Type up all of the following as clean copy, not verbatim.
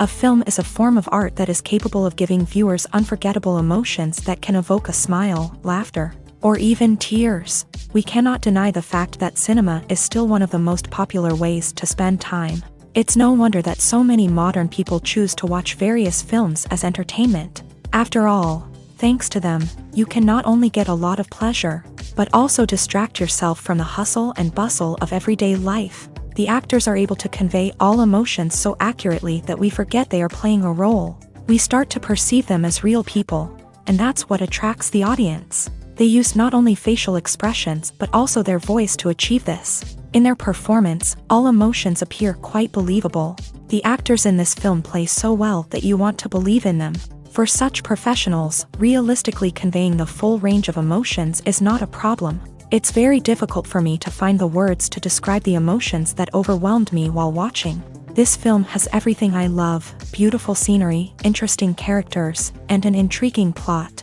A film is a form of art that is capable of giving viewers unforgettable emotions that can evoke a smile, laughter, or even tears. We cannot deny the fact that cinema is still one of the most popular ways to spend time. It's no wonder that so many modern people choose to watch various films as entertainment. After all, thanks to them, you can not only get a lot of pleasure, but also distract yourself from the hustle and bustle of everyday life. The actors are able to convey all emotions so accurately that we forget they are playing a role. We start to perceive them as real people, and that's what attracts the audience. They use not only facial expressions but also their voice to achieve this. In their performance, all emotions appear quite believable. The actors in this film play so well that you want to believe in them. For such professionals, realistically conveying the full range of emotions is not a problem. It's very difficult for me to find the words to describe the emotions that overwhelmed me while watching. This film has everything I love: beautiful scenery, interesting characters, and an intriguing plot.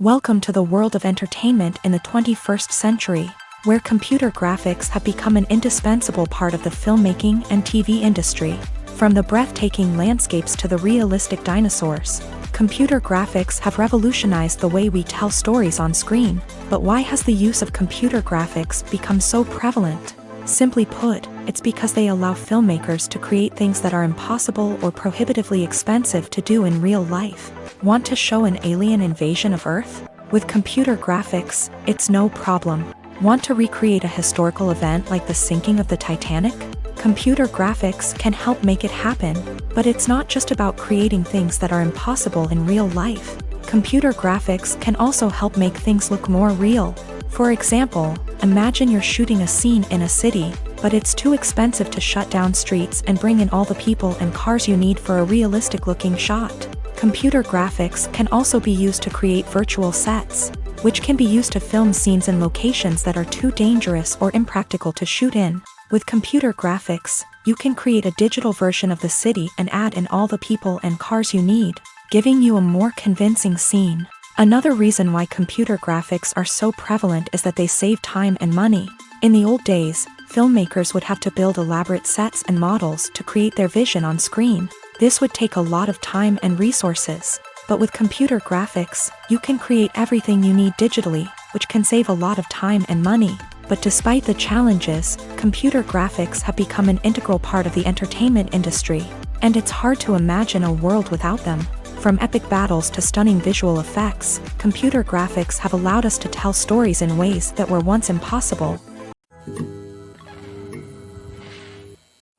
Welcome to the world of entertainment in the 21st century, where computer graphics have become an indispensable part of the filmmaking and TV industry. From the breathtaking landscapes to the realistic dinosaurs, computer graphics have revolutionized the way we tell stories on screen. But why has the use of computer graphics become so prevalent? Simply put, it's because they allow filmmakers to create things that are impossible or prohibitively expensive to do in real life. Want to show an alien invasion of Earth? With computer graphics, it's no problem. Want to recreate a historical event like the sinking of the Titanic? Computer graphics can help make it happen. But it's not just about creating things that are impossible in real life. Computer graphics can also help make things look more real. For example, imagine you're shooting a scene in a city, but it's too expensive to shut down streets and bring in all the people and cars you need for a realistic-looking shot. Computer graphics can also be used to create virtual sets, which can be used to film scenes in locations that are too dangerous or impractical to shoot in. With computer graphics, you can create a digital version of the city and add in all the people and cars you need, giving you a more convincing scene. Another reason why computer graphics are so prevalent is that they save time and money. In the old days, filmmakers would have to build elaborate sets and models to create their vision on screen. This would take a lot of time and resources. But with computer graphics, you can create everything you need digitally, which can save a lot of time and money. But despite the challenges, computer graphics have become an integral part of the entertainment industry, and it's hard to imagine a world without them. From epic battles to stunning visual effects, computer graphics have allowed us to tell stories in ways that were once impossible.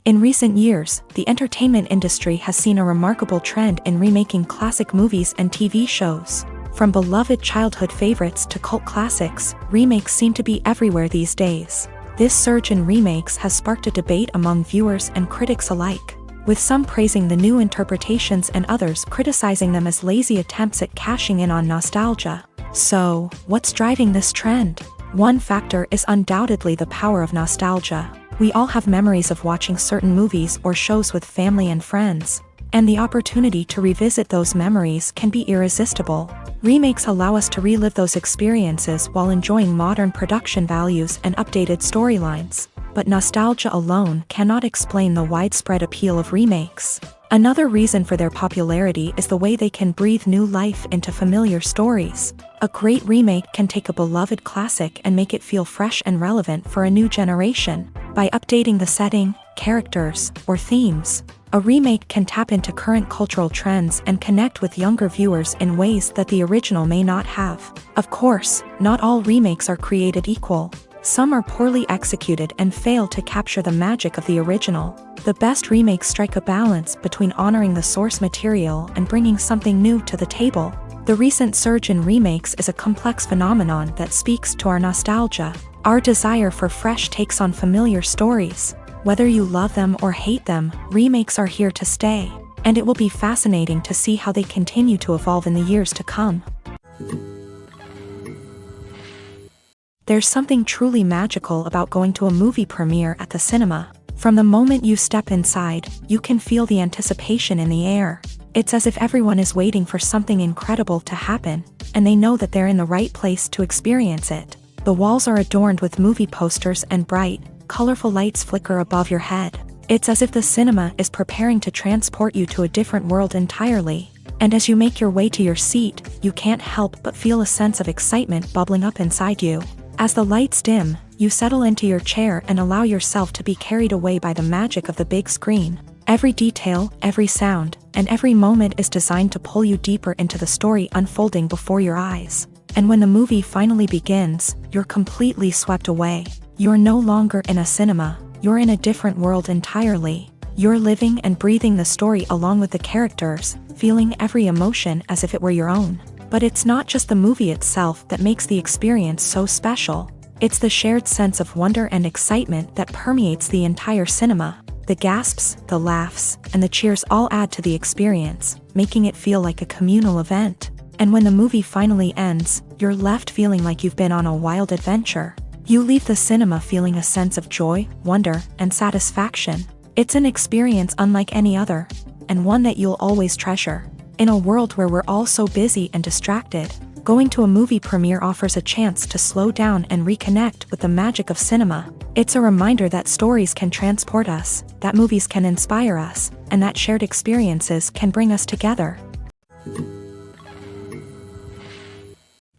In recent years, the entertainment industry has seen a remarkable trend in remaking classic movies and TV shows. From beloved childhood favorites to cult classics, remakes seem to be everywhere these days. This surge in remakes has sparked a debate among viewers and critics alike, with some praising the new interpretations and others criticizing them as lazy attempts at cashing in on nostalgia. So, what's driving this trend? One factor is undoubtedly the power of nostalgia. We all have memories of watching certain movies or shows with family and friends, and the opportunity to revisit those memories can be irresistible. Remakes allow us to relive those experiences while enjoying modern production values and updated storylines. But nostalgia alone cannot explain the widespread appeal of remakes. Another reason for their popularity is the way they can breathe new life into familiar stories. A great remake can take a beloved classic and make it feel fresh and relevant for a new generation. By updating the setting, characters, or themes, a remake can tap into current cultural trends and connect with younger viewers in ways that the original may not have. Of course, not all remakes are created equal. Some are poorly executed and fail to capture the magic of the original. The best remakes strike a balance between honoring the source material and bringing something new to the table. The recent surge in remakes is a complex phenomenon that speaks to our nostalgia, our desire for fresh takes on familiar stories. Whether you love them or hate them, remakes are here to stay, and it will be fascinating to see how they continue to evolve in the years to come. There's something truly magical about going to a movie premiere at the cinema. From the moment you step inside, you can feel the anticipation in the air. It's as if everyone is waiting for something incredible to happen, and they know that they're in the right place to experience it. The walls are adorned with movie posters and bright, colorful lights flicker above your head. It's as if the cinema is preparing to transport you to a different world entirely. And as you make your way to your seat, you can't help but feel a sense of excitement bubbling up inside you. As the lights dim, you settle into your chair and allow yourself to be carried away by the magic of the big screen. Every detail, every sound, and every moment is designed to pull you deeper into the story unfolding before your eyes. And when the movie finally begins, you're completely swept away. You're no longer in a cinema, you're in a different world entirely. You're living and breathing the story along with the characters, feeling every emotion as if it were your own. But it's not just the movie itself that makes the experience so special. It's the shared sense of wonder and excitement that permeates the entire cinema. The gasps, the laughs, and the cheers all add to the experience, making it feel like a communal event. And when the movie finally ends, you're left feeling like you've been on a wild adventure. You leave the cinema feeling a sense of joy, wonder, and satisfaction. It's an experience unlike any other, and one that you'll always treasure. In a world where we're all so busy and distracted, going to a movie premiere offers a chance to slow down and reconnect with the magic of cinema. It's a reminder that stories can transport us, that movies can inspire us, and that shared experiences can bring us together.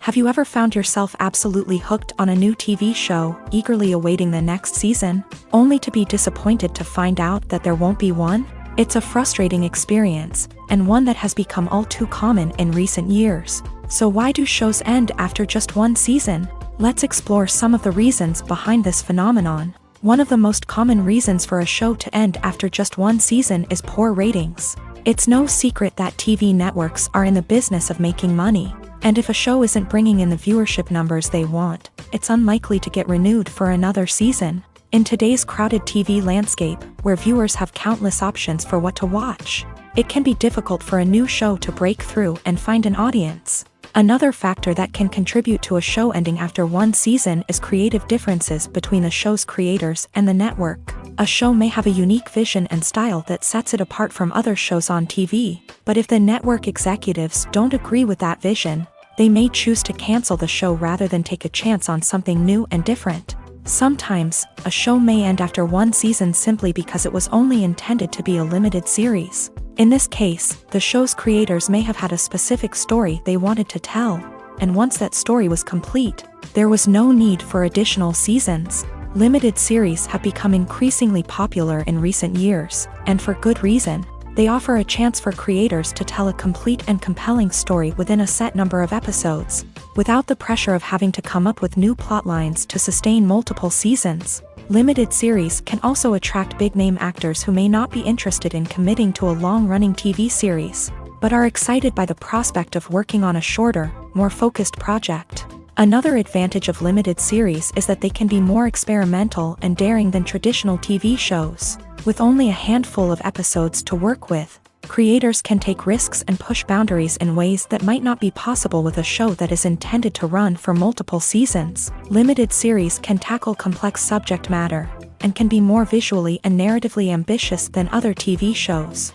Have you ever found yourself absolutely hooked on a new TV show, eagerly awaiting the next season, only to be disappointed to find out that there won't be one? It's a frustrating experience, and one that has become all too common in recent years. So why do shows end after just one season? Let's explore some of the reasons behind this phenomenon. One of the most common reasons for a show to end after just one season is poor ratings. It's no secret that TV networks are in the business of making money, and if a show isn't bringing in the viewership numbers they want, it's unlikely to get renewed for another season. In today's crowded TV landscape, where viewers have countless options for what to watch, it can be difficult for a new show to break through and find an audience. Another factor that can contribute to a show ending after one season is creative differences between the show's creators and the network. A show may have a unique vision and style that sets it apart from other shows on TV, but if the network executives don't agree with that vision, they may choose to cancel the show rather than take a chance on something new and different. Sometimes, a show may end after one season simply because it was only intended to be a limited series. In this case, the show's creators may have had a specific story they wanted to tell, and once that story was complete, there was no need for additional seasons. Limited series have become increasingly popular in recent years, and for good reason. They offer a chance for creators to tell a complete and compelling story within a set number of episodes, without the pressure of having to come up with new plotlines to sustain multiple seasons. Limited series can also attract big-name actors who may not be interested in committing to a long-running TV series, but are excited by the prospect of working on a shorter, more focused project. Another advantage of limited series is that they can be more experimental and daring than traditional TV shows. With only a handful of episodes to work with, creators can take risks and push boundaries in ways that might not be possible with a show that is intended to run for multiple seasons. Limited series can tackle complex subject matter, and can be more visually and narratively ambitious than other TV shows.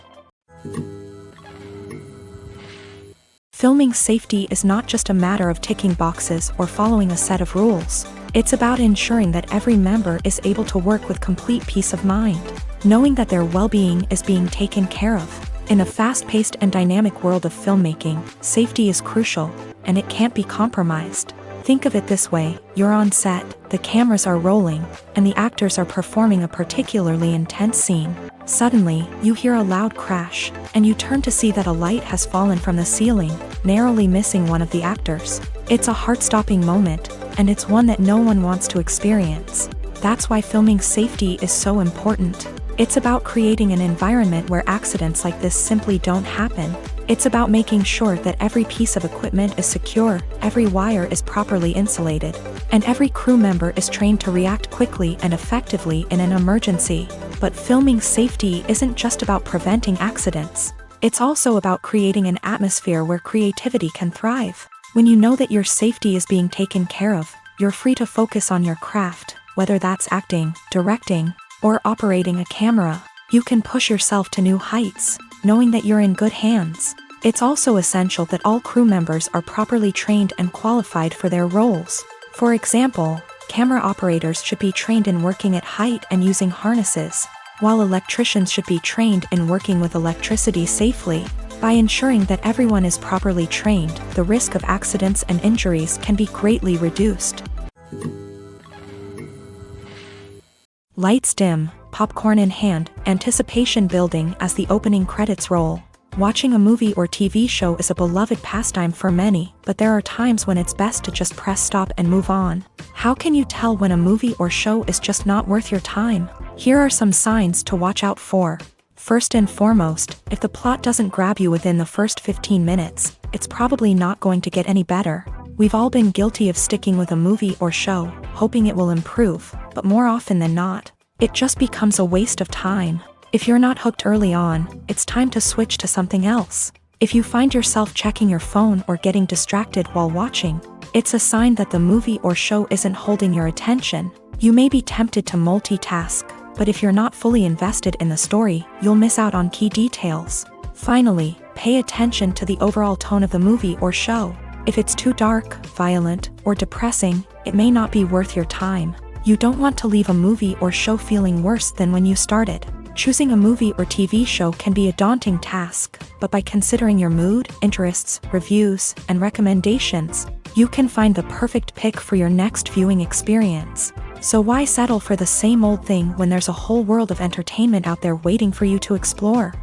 Filming safety is not just a matter of ticking boxes or following a set of rules. It's about ensuring that every member is able to work with complete peace of mind, knowing that their well-being is being taken care of. In a fast-paced and dynamic world of filmmaking, safety is crucial, and it can't be compromised. Think of it this way: you're on set, the cameras are rolling, and the actors are performing a particularly intense scene. Suddenly, you hear a loud crash, and you turn to see that a light has fallen from the ceiling, narrowly missing one of the actors. It's a heart-stopping moment, and it's one that no one wants to experience. That's why filming safety is so important. It's about creating an environment where accidents like this simply don't happen. It's about making sure that every piece of equipment is secure, every wire is properly insulated, and every crew member is trained to react quickly and effectively in an emergency. But filming safety isn't just about preventing accidents. It's also about creating an atmosphere where creativity can thrive. When you know that your safety is being taken care of, you're free to focus on your craft, whether that's acting, directing, or operating a camera. You can push yourself to new heights, knowing that you're in good hands. It's also essential that all crew members are properly trained and qualified for their roles. For example, camera operators should be trained in working at height and using harnesses. while electricians should be trained in working with electricity safely. By ensuring that everyone is properly trained, the risk of accidents and injuries can be greatly reduced. Lights dim, popcorn in hand, anticipation building as the opening credits roll. Watching a movie or TV show is a beloved pastime for many, but there are times when it's best to just press stop and move on. How can you tell when a movie or show is just not worth your time? Here are some signs to watch out for. First and foremost, if the plot doesn't grab you within the first 15 minutes, it's probably not going to get any better. We've all been guilty of sticking with a movie or show, hoping it will improve, but more often than not, it just becomes a waste of time. If you're not hooked early on, it's time to switch to something else. If you find yourself checking your phone or getting distracted while watching, it's a sign that the movie or show isn't holding your attention. You may be tempted to multitask, but if you're not fully invested in the story, you'll miss out on key details. Finally, pay attention to the overall tone of the movie or show. If it's too dark, violent, or depressing, it may not be worth your time. You don't want to leave a movie or show feeling worse than when you started. Choosing a movie or TV show can be a daunting task, but by considering your mood, interests, reviews, and recommendations, you can find the perfect pick for your next viewing experience. So why settle for the same old thing when there's a whole world of entertainment out there waiting for you to explore?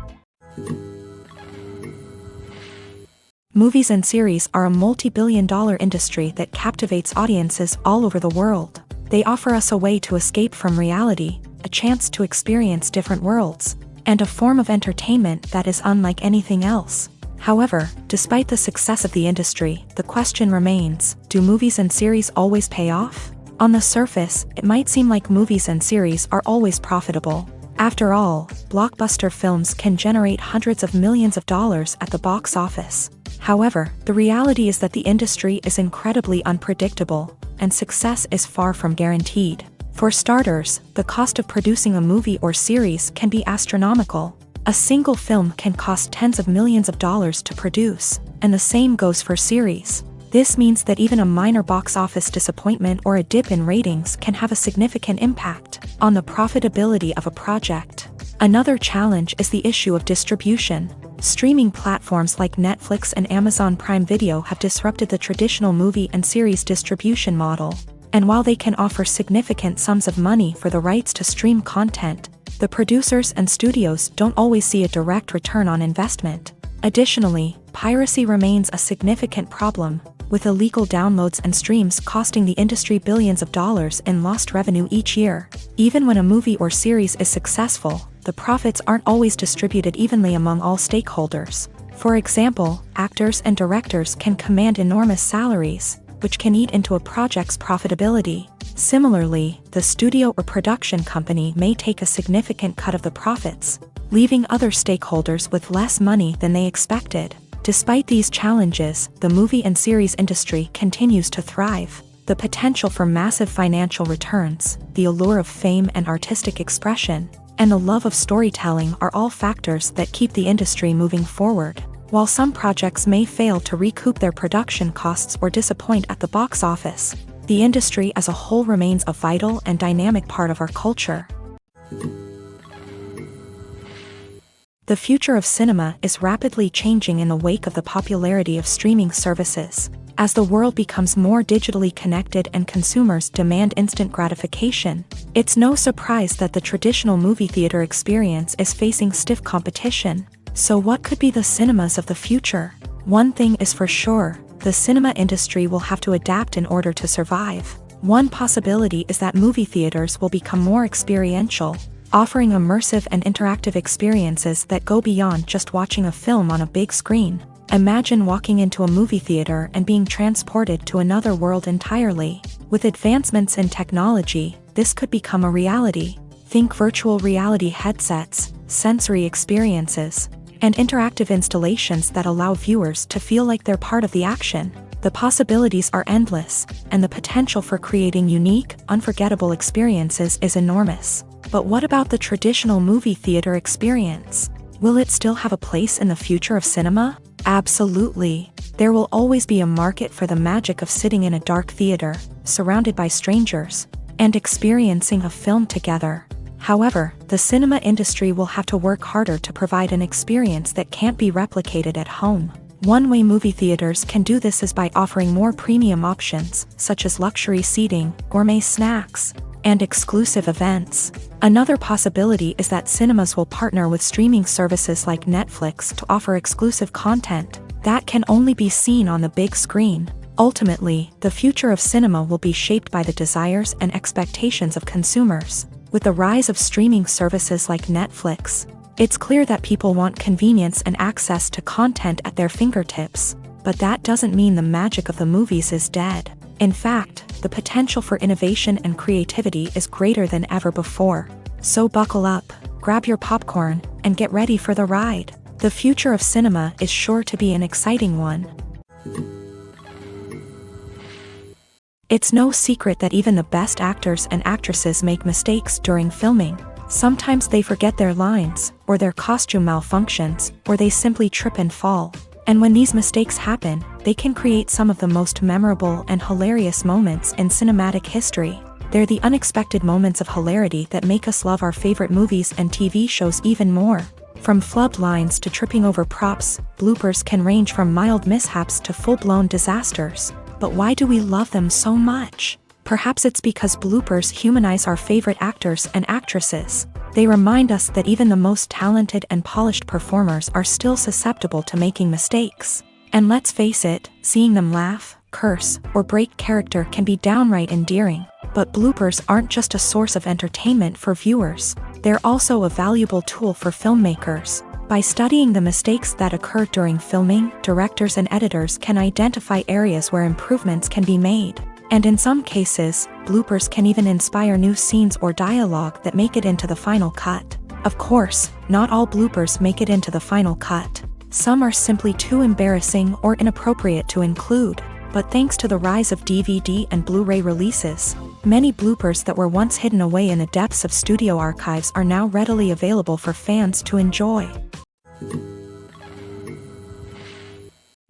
Movies and series are a multi-billion-dollar industry that captivates audiences all over the world. They offer us a way to escape from reality, a chance to experience different worlds, and a form of entertainment that is unlike anything else. However, despite the success of the industry, the question remains, do movies and series always pay off? On the surface, it might seem like movies and series are always profitable. After all, blockbuster films can generate hundreds of millions of dollars at the box office. However, the reality is that the industry is incredibly unpredictable, and success is far from guaranteed. For starters, the cost of producing a movie or series can be astronomical. A single film can cost tens of millions of dollars to produce, and the same goes for series. This means that even a minor box office disappointment or a dip in ratings can have a significant impact on the profitability of a project. Another challenge is the issue of distribution. Streaming platforms like Netflix and Amazon Prime Video have disrupted the traditional movie and series distribution model. And while they can offer significant sums of money for the rights to stream content, the producers and studios don't always see a direct return on investment. Additionally, piracy remains a significant problem, with illegal downloads and streams costing the industry billions of dollars in lost revenue each year. Even when a movie or series is successful, the profits aren't always distributed evenly among all stakeholders. For example, actors and directors can command enormous salaries, which can eat into a project's profitability. Similarly, the studio or production company may take a significant cut of the profits, leaving other stakeholders with less money than they expected. Despite these challenges, the movie and series industry continues to thrive. The potential for massive financial returns, the allure of fame and artistic expression, and the love of storytelling are all factors that keep the industry moving forward. While some projects may fail to recoup their production costs or disappoint at the box office, the industry as a whole remains a vital and dynamic part of our culture. The future of cinema is rapidly changing in the wake of the popularity of streaming services. As the world becomes more digitally connected and consumers demand instant gratification, it's no surprise that the traditional movie theater experience is facing stiff competition. So what could be the cinemas of the future? One thing is for sure, the cinema industry will have to adapt in order to survive. One possibility is that movie theaters will become more experiential, offering immersive and interactive experiences that go beyond just watching a film on a big screen. Imagine walking into a movie theater and being transported to another world entirely. With advancements in technology, this could become a reality. Think virtual reality headsets, sensory experiences, and interactive installations that allow viewers to feel like they're part of the action. The possibilities are endless, and the potential for creating unique, unforgettable experiences is enormous. But what about the traditional movie theater experience? Will it still have a place in the future of cinema? Absolutely. There will always be a market for the magic of sitting in a dark theater, surrounded by strangers, and experiencing a film together. However, the cinema industry will have to work harder to provide an experience that can't be replicated at home. One way movie theaters can do this is by offering more premium options, such as luxury seating, gourmet snacks, and exclusive events. Another possibility is that cinemas will partner with streaming services like Netflix to offer exclusive content that can only be seen on the big screen. Ultimately, the future of cinema will be shaped by the desires and expectations of consumers. With the rise of streaming services like Netflix, it's clear that people want convenience and access to content at their fingertips. But that doesn't mean the magic of the movies is dead. In fact, the potential for innovation and creativity is greater than ever before. So buckle up, grab your popcorn, and get ready for the ride. The future of cinema is sure to be an exciting one. It's no secret that even the best actors and actresses make mistakes during filming. Sometimes they forget their lines, or their costume malfunctions, or they simply trip and fall. And when these mistakes happen, they can create some of the most memorable and hilarious moments in cinematic history. They're the unexpected moments of hilarity that make us love our favorite movies and TV shows even more. From flubbed lines to tripping over props, bloopers can range from mild mishaps to full-blown disasters. But why do we love them so much? Perhaps it's because bloopers humanize our favorite actors and actresses. They remind us that even the most talented and polished performers are still susceptible to making mistakes. And let's face it, seeing them laugh, curse, or break character can be downright endearing. But bloopers aren't just a source of entertainment for viewers. They're also a valuable tool for filmmakers. By studying the mistakes that occur during filming, directors and editors can identify areas where improvements can be made. And in some cases, bloopers can even inspire new scenes or dialogue that make it into the final cut. Of course, not all bloopers make it into the final cut. Some are simply too embarrassing or inappropriate to include. But thanks to the rise of DVD and Blu-ray releases, many bloopers that were once hidden away in the depths of studio archives are now readily available for fans to enjoy.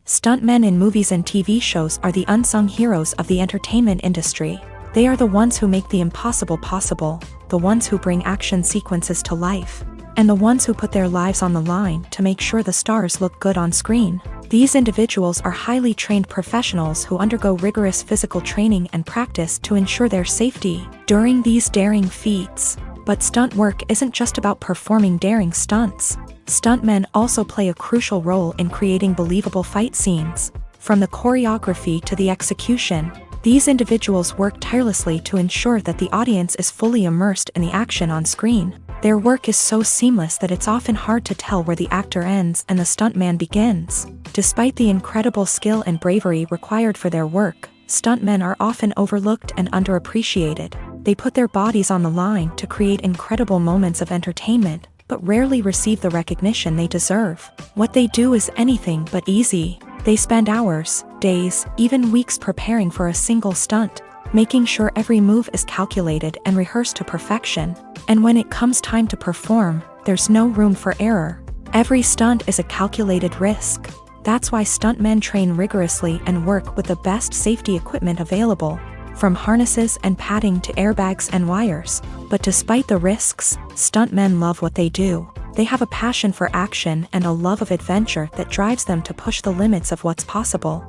Stuntmen in movies and TV shows are the unsung heroes of the entertainment industry. They are the ones who make the impossible possible, the ones who bring action sequences to life, and the ones who put their lives on the line to make sure the stars look good on screen. These individuals are highly trained professionals who undergo rigorous physical training and practice to ensure their safety during these daring feats. But stunt work isn't just about performing daring stunts. Stuntmen also play a crucial role in creating believable fight scenes. From the choreography to the execution, these individuals work tirelessly to ensure that the audience is fully immersed in the action on screen. Their work is so seamless that it's often hard to tell where the actor ends and the stuntman begins. Despite the incredible skill and bravery required for their work, stuntmen are often overlooked and underappreciated. They put their bodies on the line to create incredible moments of entertainment, but rarely receive the recognition they deserve. What they do is anything but easy. They spend hours, days, even weeks preparing for a single stunt, making sure every move is calculated and rehearsed to perfection. And when it comes time to perform, there's no room for error. Every stunt is a calculated risk. That's why stuntmen train rigorously and work with the best safety equipment available, from harnesses and padding to airbags and wires. But despite the risks, stuntmen love what they do. They have a passion for action and a love of adventure that drives them to push the limits of what's possible.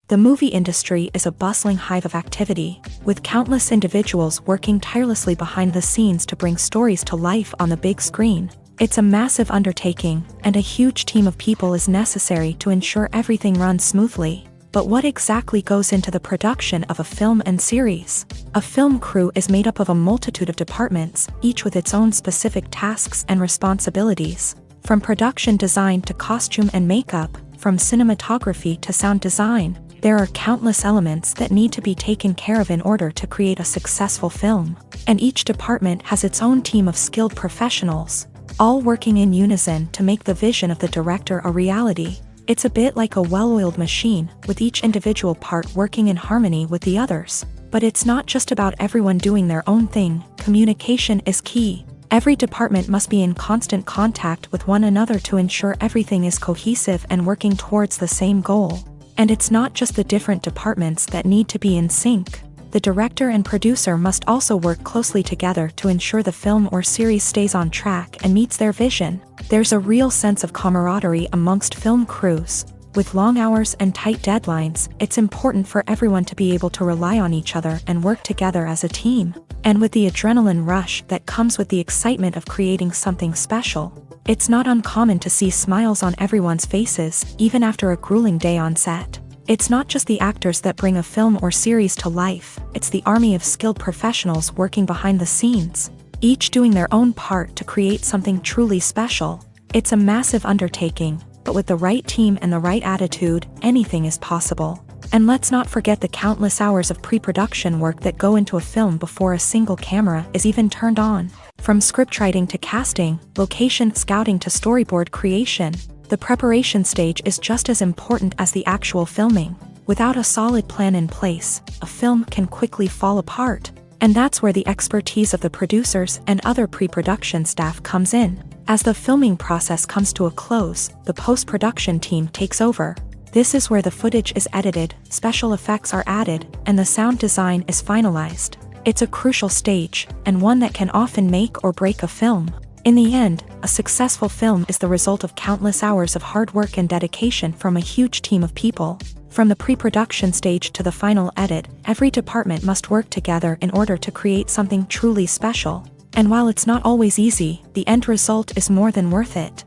The movie industry is a bustling hive of activity, with countless individuals working tirelessly behind the scenes to bring stories to life on the big screen. It's a massive undertaking, and a huge team of people is necessary to ensure everything runs smoothly. But what exactly goes into the production of a film and series? A film crew is made up of a multitude of departments, each with its own specific tasks and responsibilities. From production design to costume and makeup, from cinematography to sound design, there are countless elements that need to be taken care of in order to create a successful film. And each department has its own team of skilled professionals, all working in unison to make the vision of the director a reality. It's a bit like a well-oiled machine, with each individual part working in harmony with the others. But it's not just about everyone doing their own thing. Communication is key. Every department must be in constant contact with one another to ensure everything is cohesive and working towards the same goal. And it's not just the different departments that need to be in sync. The director and producer must also work closely together to ensure the film or series stays on track and meets their vision. There's a real sense of camaraderie amongst film crews. With long hours and tight deadlines, it's important for everyone to be able to rely on each other and work together as a team. And with the adrenaline rush that comes with the excitement of creating something special, it's not uncommon to see smiles on everyone's faces, even after a grueling day on set. It's not just the actors that bring a film or series to life, it's the army of skilled professionals working behind the scenes, each doing their own part to create something truly special. It's a massive undertaking, but with the right team and the right attitude, anything is possible. And let's not forget the countless hours of pre-production work that go into a film before a single camera is even turned on. From scriptwriting to casting, location scouting to storyboard creation, the preparation stage is just as important as the actual filming. Without a solid plan in place, a film can quickly fall apart. And that's where the expertise of the producers and other pre-production staff comes in. As the filming process comes to a close, the post-production team takes over. This is where the footage is edited, special effects are added, and the sound design is finalized. It's a crucial stage, and one that can often make or break a film. In the end, a successful film is the result of countless hours of hard work and dedication from a huge team of people. From the pre-production stage to the final edit, every department must work together in order to create something truly special. And while it's not always easy, the end result is more than worth it.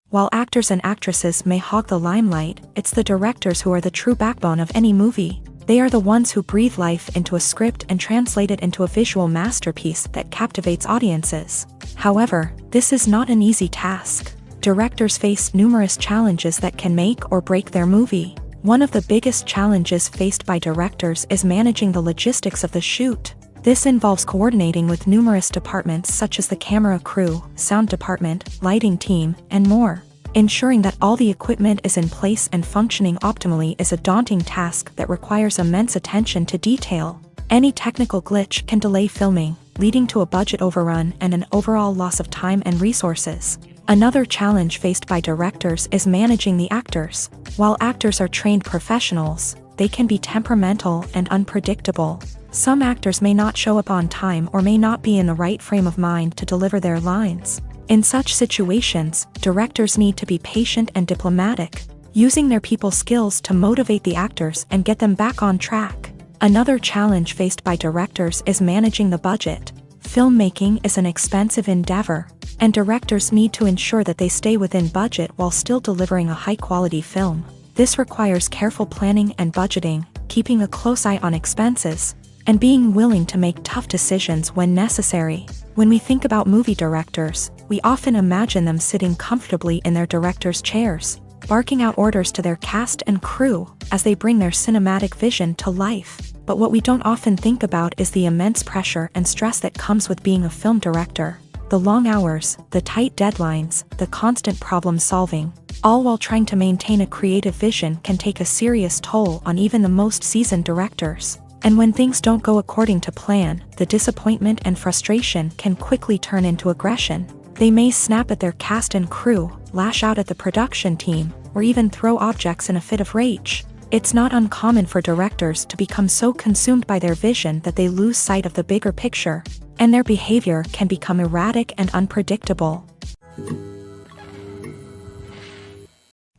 While actors and actresses may hog the limelight, it's the directors who are the true backbone of any movie. They are the ones who breathe life into a script and translate it into a visual masterpiece that captivates audiences. However, this is not an easy task. Directors face numerous challenges that can make or break their movie. One of the biggest challenges faced by directors is managing the logistics of the shoot. This involves coordinating with numerous departments such as the camera crew, sound department, lighting team, and more. Ensuring that all the equipment is in place and functioning optimally is a daunting task that requires immense attention to detail. Any technical glitch can delay filming, leading to a budget overrun and an overall loss of time and resources. Another challenge faced by directors is managing the actors. While actors are trained professionals, they can be temperamental and unpredictable. Some actors may not show up on time or may not be in the right frame of mind to deliver their lines. In such situations, directors need to be patient and diplomatic, using their people skills to motivate the actors and get them back on track. Another challenge faced by directors is managing the budget. Filmmaking is an expensive endeavor, and directors need to ensure that they stay within budget while still delivering a high-quality film. This requires careful planning and budgeting, keeping a close eye on expenses, and being willing to make tough decisions when necessary. When we think about movie directors, we often imagine them sitting comfortably in their director's chairs, barking out orders to their cast and crew as they bring their cinematic vision to life. But what we don't often think about is the immense pressure and stress that comes with being a film director. The long hours, the tight deadlines, the constant problem solving, all while trying to maintain a creative vision can take a serious toll on even the most seasoned directors. And when things don't go according to plan, the disappointment and frustration can quickly turn into aggression. They may snap at their cast and crew, lash out at the production team, or even throw objects in a fit of rage. It's not uncommon for directors to become so consumed by their vision that they lose sight of the bigger picture, and their behavior can become erratic and unpredictable.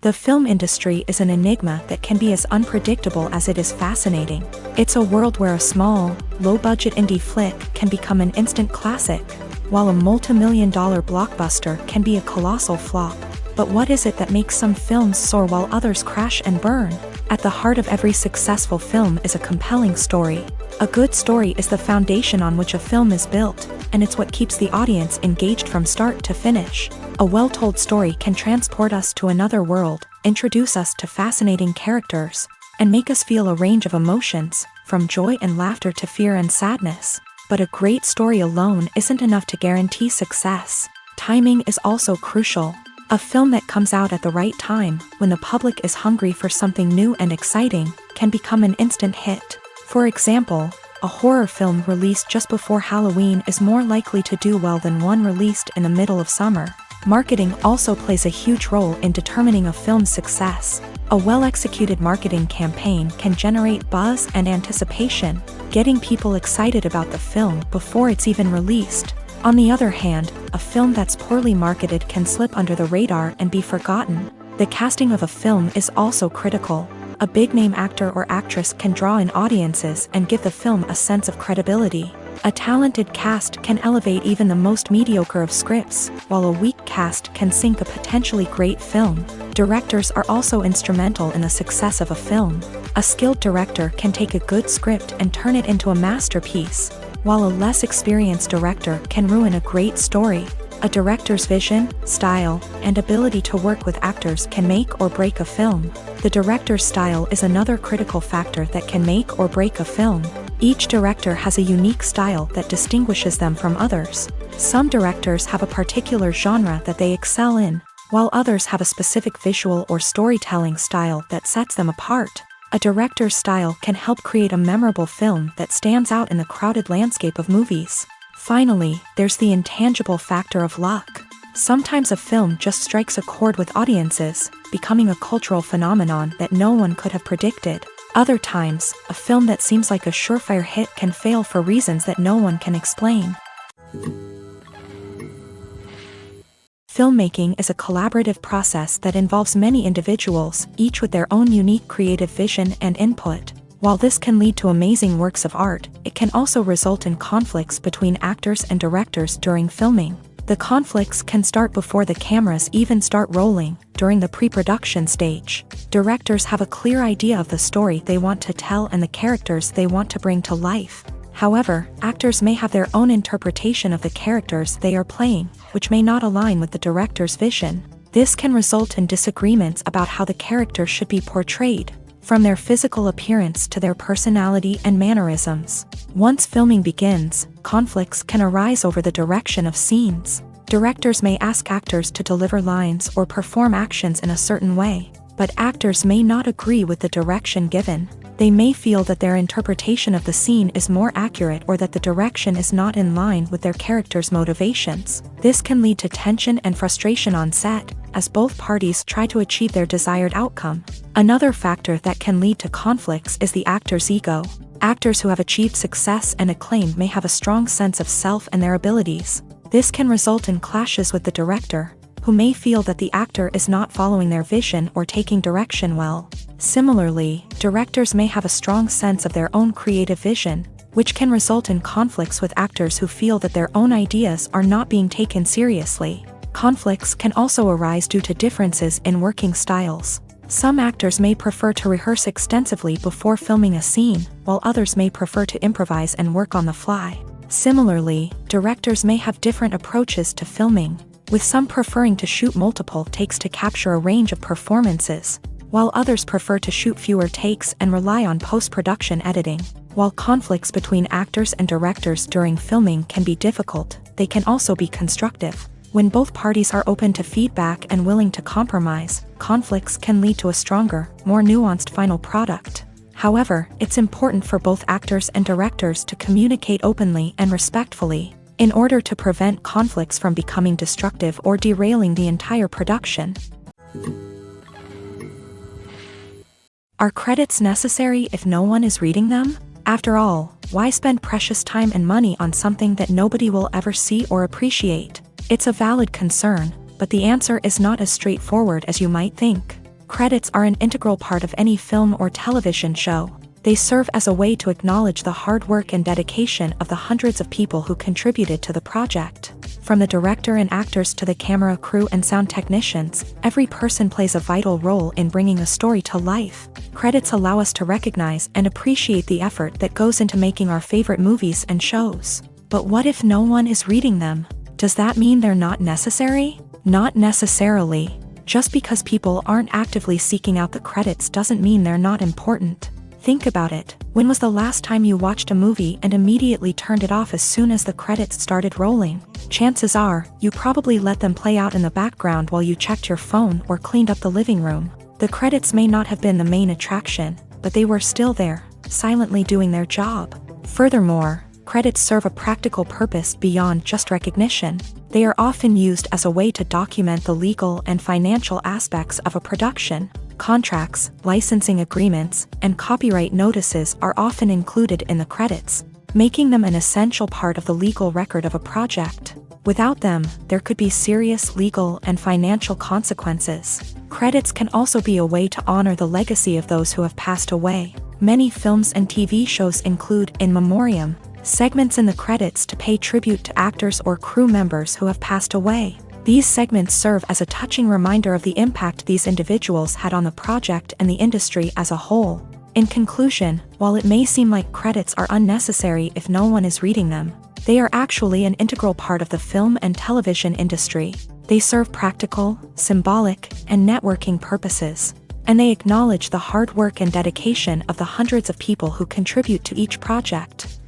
The film industry is an enigma that can be as unpredictable as it is fascinating. It's a world where a small, low-budget indie flick can become an instant classic, while a multi-million-dollar blockbuster can be a colossal flop. But what is it that makes some films soar while others crash and burn? At the heart of every successful film is a compelling story. A good story is the foundation on which a film is built, and it's what keeps the audience engaged from start to finish. A well-told story can transport us to another world, introduce us to fascinating characters, and make us feel a range of emotions, from joy and laughter to fear and sadness. But a great story alone isn't enough to guarantee success. Timing is also crucial. A film that comes out at the right time, when the public is hungry for something new and exciting, can become an instant hit. For example, a horror film released just before Halloween is more likely to do well than one released in the middle of summer. Marketing also plays a huge role in determining a film's success. A well-executed marketing campaign can generate buzz and anticipation, getting people excited about the film before it's even released. On the other hand, a film that's poorly marketed can slip under the radar and be forgotten. The casting of a film is also critical. A big-name actor or actress can draw in audiences and give the film a sense of credibility. A talented cast can elevate even the most mediocre of scripts, while a weak cast can sink a potentially great film. Directors are also instrumental in the success of a film. A skilled director can take a good script and turn it into a masterpiece, while a less experienced director can ruin a great story. A director's vision, style, and ability to work with actors can make or break a film. The director's style is another critical factor that can make or break a film. Each director has a unique style that distinguishes them from others. Some directors have a particular genre that they excel in, while others have a specific visual or storytelling style that sets them apart. A director's style can help create a memorable film that stands out in the crowded landscape of movies. Finally, there's the intangible factor of luck. Sometimes a film just strikes a chord with audiences, becoming a cultural phenomenon that no one could have predicted. Other times, a film that seems like a surefire hit can fail for reasons that no one can explain. Filmmaking is a collaborative process that involves many individuals, each with their own unique creative vision and input. While this can lead to amazing works of art, it can also result in conflicts between actors and directors during filming. The conflicts can start before the cameras even start rolling, during the pre-production stage. Directors have a clear idea of the story they want to tell and the characters they want to bring to life. However, actors may have their own interpretation of the characters they are playing, which may not align with the director's vision. This can result in disagreements about how the characters should be portrayed, from their physical appearance to their personality and mannerisms. Once filming begins, conflicts can arise over the direction of scenes. Directors may ask actors to deliver lines or perform actions in a certain way, but actors may not agree with the direction given. They may feel that their interpretation of the scene is more accurate or that the direction is not in line with their character's motivations. This can lead to tension and frustration on set, as both parties try to achieve their desired outcome. Another factor that can lead to conflicts is the actor's ego. Actors who have achieved success and acclaim may have a strong sense of self and their abilities. This can result in clashes with the director, who may feel that the actor is not following their vision or taking direction well. Similarly, directors may have a strong sense of their own creative vision, which can result in conflicts with actors who feel that their own ideas are not being taken seriously. Conflicts can also arise due to differences in working styles. Some actors may prefer to rehearse extensively before filming a scene, while others may prefer to improvise and work on the fly. Similarly, directors may have different approaches to filming, with some preferring to shoot multiple takes to capture a range of performances, while others prefer to shoot fewer takes and rely on post-production editing. While conflicts between actors and directors during filming can be difficult, they can also be constructive. When both parties are open to feedback and willing to compromise, conflicts can lead to a stronger, more nuanced final product. However, it's important for both actors and directors to communicate openly and respectfully, in order to prevent conflicts from becoming destructive or derailing the entire production. Are credits necessary if no one is reading them? After all, why spend precious time and money on something that nobody will ever see or appreciate? It's a valid concern, but the answer is not as straightforward as you might think. Credits are an integral part of any film or television show. They serve as a way to acknowledge the hard work and dedication of the hundreds of people who contributed to the project. From the director and actors to the camera crew and sound technicians, every person plays a vital role in bringing a story to life. Credits allow us to recognize and appreciate the effort that goes into making our favorite movies and shows. But what if no one is reading them? Does that mean they're not necessary? Not necessarily. Just because people aren't actively seeking out the credits doesn't mean they're not important. Think about it. When was the last time you watched a movie and immediately turned it off as soon as the credits started rolling? Chances are, you probably let them play out in the background while you checked your phone or cleaned up the living room. The credits may not have been the main attraction, but they were still there, silently doing their job. Furthermore, credits serve a practical purpose beyond just recognition. They are often used as a way to document the legal and financial aspects of a production. Contracts, licensing agreements, and copyright notices are often included in the credits, making them an essential part of the legal record of a project. Without them, there could be serious legal and financial consequences. Credits can also be a way to honor the legacy of those who have passed away. Many films and TV shows include in memoriam segments in the credits to pay tribute to actors or crew members who have passed away. These segments serve as a touching reminder of the impact these individuals had on the project and the industry as a whole. In conclusion, while it may seem like credits are unnecessary if no one is reading them, they are actually an integral part of the film and television industry. They serve practical, symbolic, and networking purposes, and they acknowledge the hard work and dedication of the hundreds of people who contribute to each project.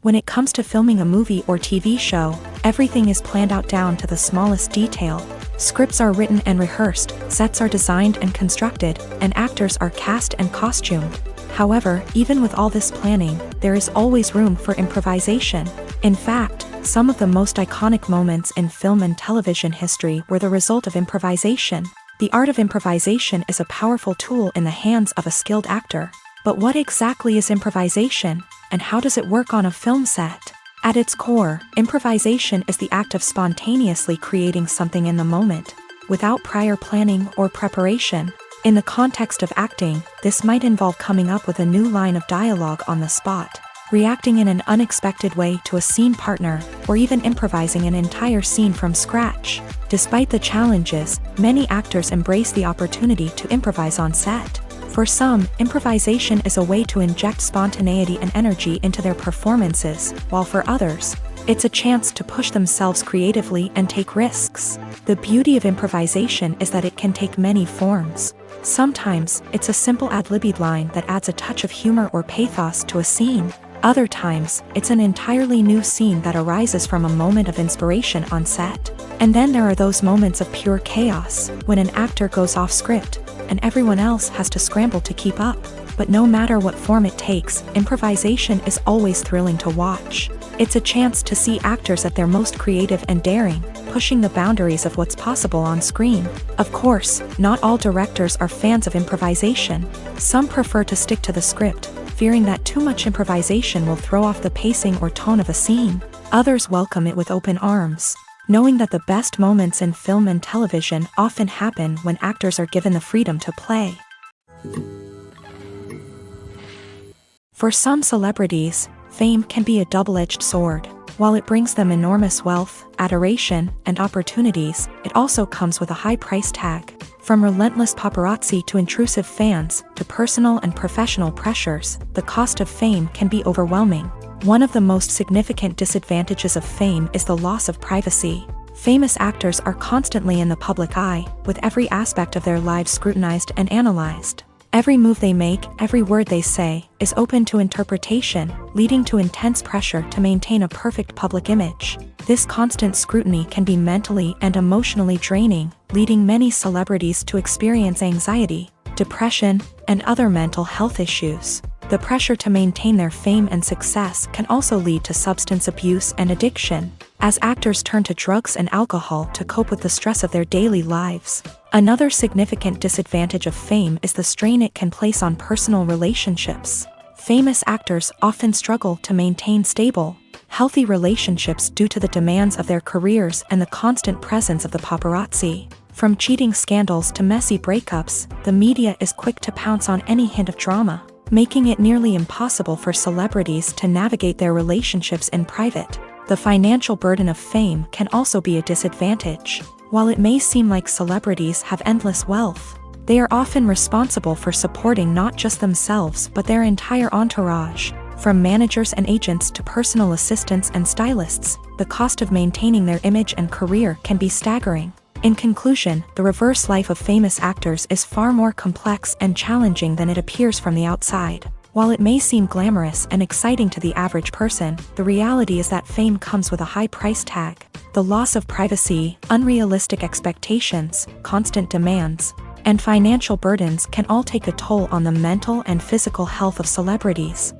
When it comes to filming a movie or TV show, everything is planned out down to the smallest detail. Scripts are written and rehearsed, sets are designed and constructed, and actors are cast and costumed. However, even with all this planning, there is always room for improvisation. In fact, some of the most iconic moments in film and television history were the result of improvisation. The art of improvisation is a powerful tool in the hands of a skilled actor. But what exactly is improvisation, and how does it work on a film set? At its core, improvisation is the act of spontaneously creating something in the moment, without prior planning or preparation. In the context of acting, this might involve coming up with a new line of dialogue on the spot, reacting in an unexpected way to a scene partner, or even improvising an entire scene from scratch. Despite the challenges, many actors embrace the opportunity to improvise on set. For some, improvisation is a way to inject spontaneity and energy into their performances, while for others, it's a chance to push themselves creatively and take risks. The beauty of improvisation is that it can take many forms. Sometimes, it's a simple ad-libbed line that adds a touch of humor or pathos to a scene. Other times, it's an entirely new scene that arises from a moment of inspiration on set. And then there are those moments of pure chaos, when an actor goes off script, and everyone else has to scramble to keep up. But no matter what form it takes, improvisation is always thrilling to watch. It's a chance to see actors at their most creative and daring, pushing the boundaries of what's possible on screen. Of course, not all directors are fans of improvisation. Some prefer to stick to the script, fearing that too much improvisation will throw off the pacing or tone of a scene. Others welcome it with open arms, knowing that the best moments in film and television often happen when actors are given the freedom to play. For some celebrities, fame can be a double-edged sword. While it brings them enormous wealth, adoration, and opportunities, it also comes with a high price tag. From relentless paparazzi to intrusive fans, to personal and professional pressures, the cost of fame can be overwhelming. One of the most significant disadvantages of fame is the loss of privacy. Famous actors are constantly in the public eye, with every aspect of their lives scrutinized and analyzed. Every move they make, every word they say, is open to interpretation, leading to intense pressure to maintain a perfect public image. This constant scrutiny can be mentally and emotionally draining, leading many celebrities to experience anxiety, depression, and other mental health issues. The pressure to maintain their fame and success can also lead to substance abuse and addiction, as actors turn to drugs and alcohol to cope with the stress of their daily lives. Another significant disadvantage of fame is the strain it can place on personal relationships. Famous actors often struggle to maintain stable, healthy relationships due to the demands of their careers and the constant presence of the paparazzi. From cheating scandals to messy breakups, the media is quick to pounce on any hint of drama, making it nearly impossible for celebrities to navigate their relationships in private. The financial burden of fame can also be a disadvantage. While it may seem like celebrities have endless wealth, they are often responsible for supporting not just themselves but their entire entourage. From managers and agents to personal assistants and stylists, the cost of maintaining their image and career can be staggering. In conclusion, the reverse life of famous actors is far more complex and challenging than it appears from the outside. While it may seem glamorous and exciting to the average person, the reality is that fame comes with a high price tag. The loss of privacy, unrealistic expectations, constant demands, and financial burdens can all take a toll on the mental and physical health of celebrities.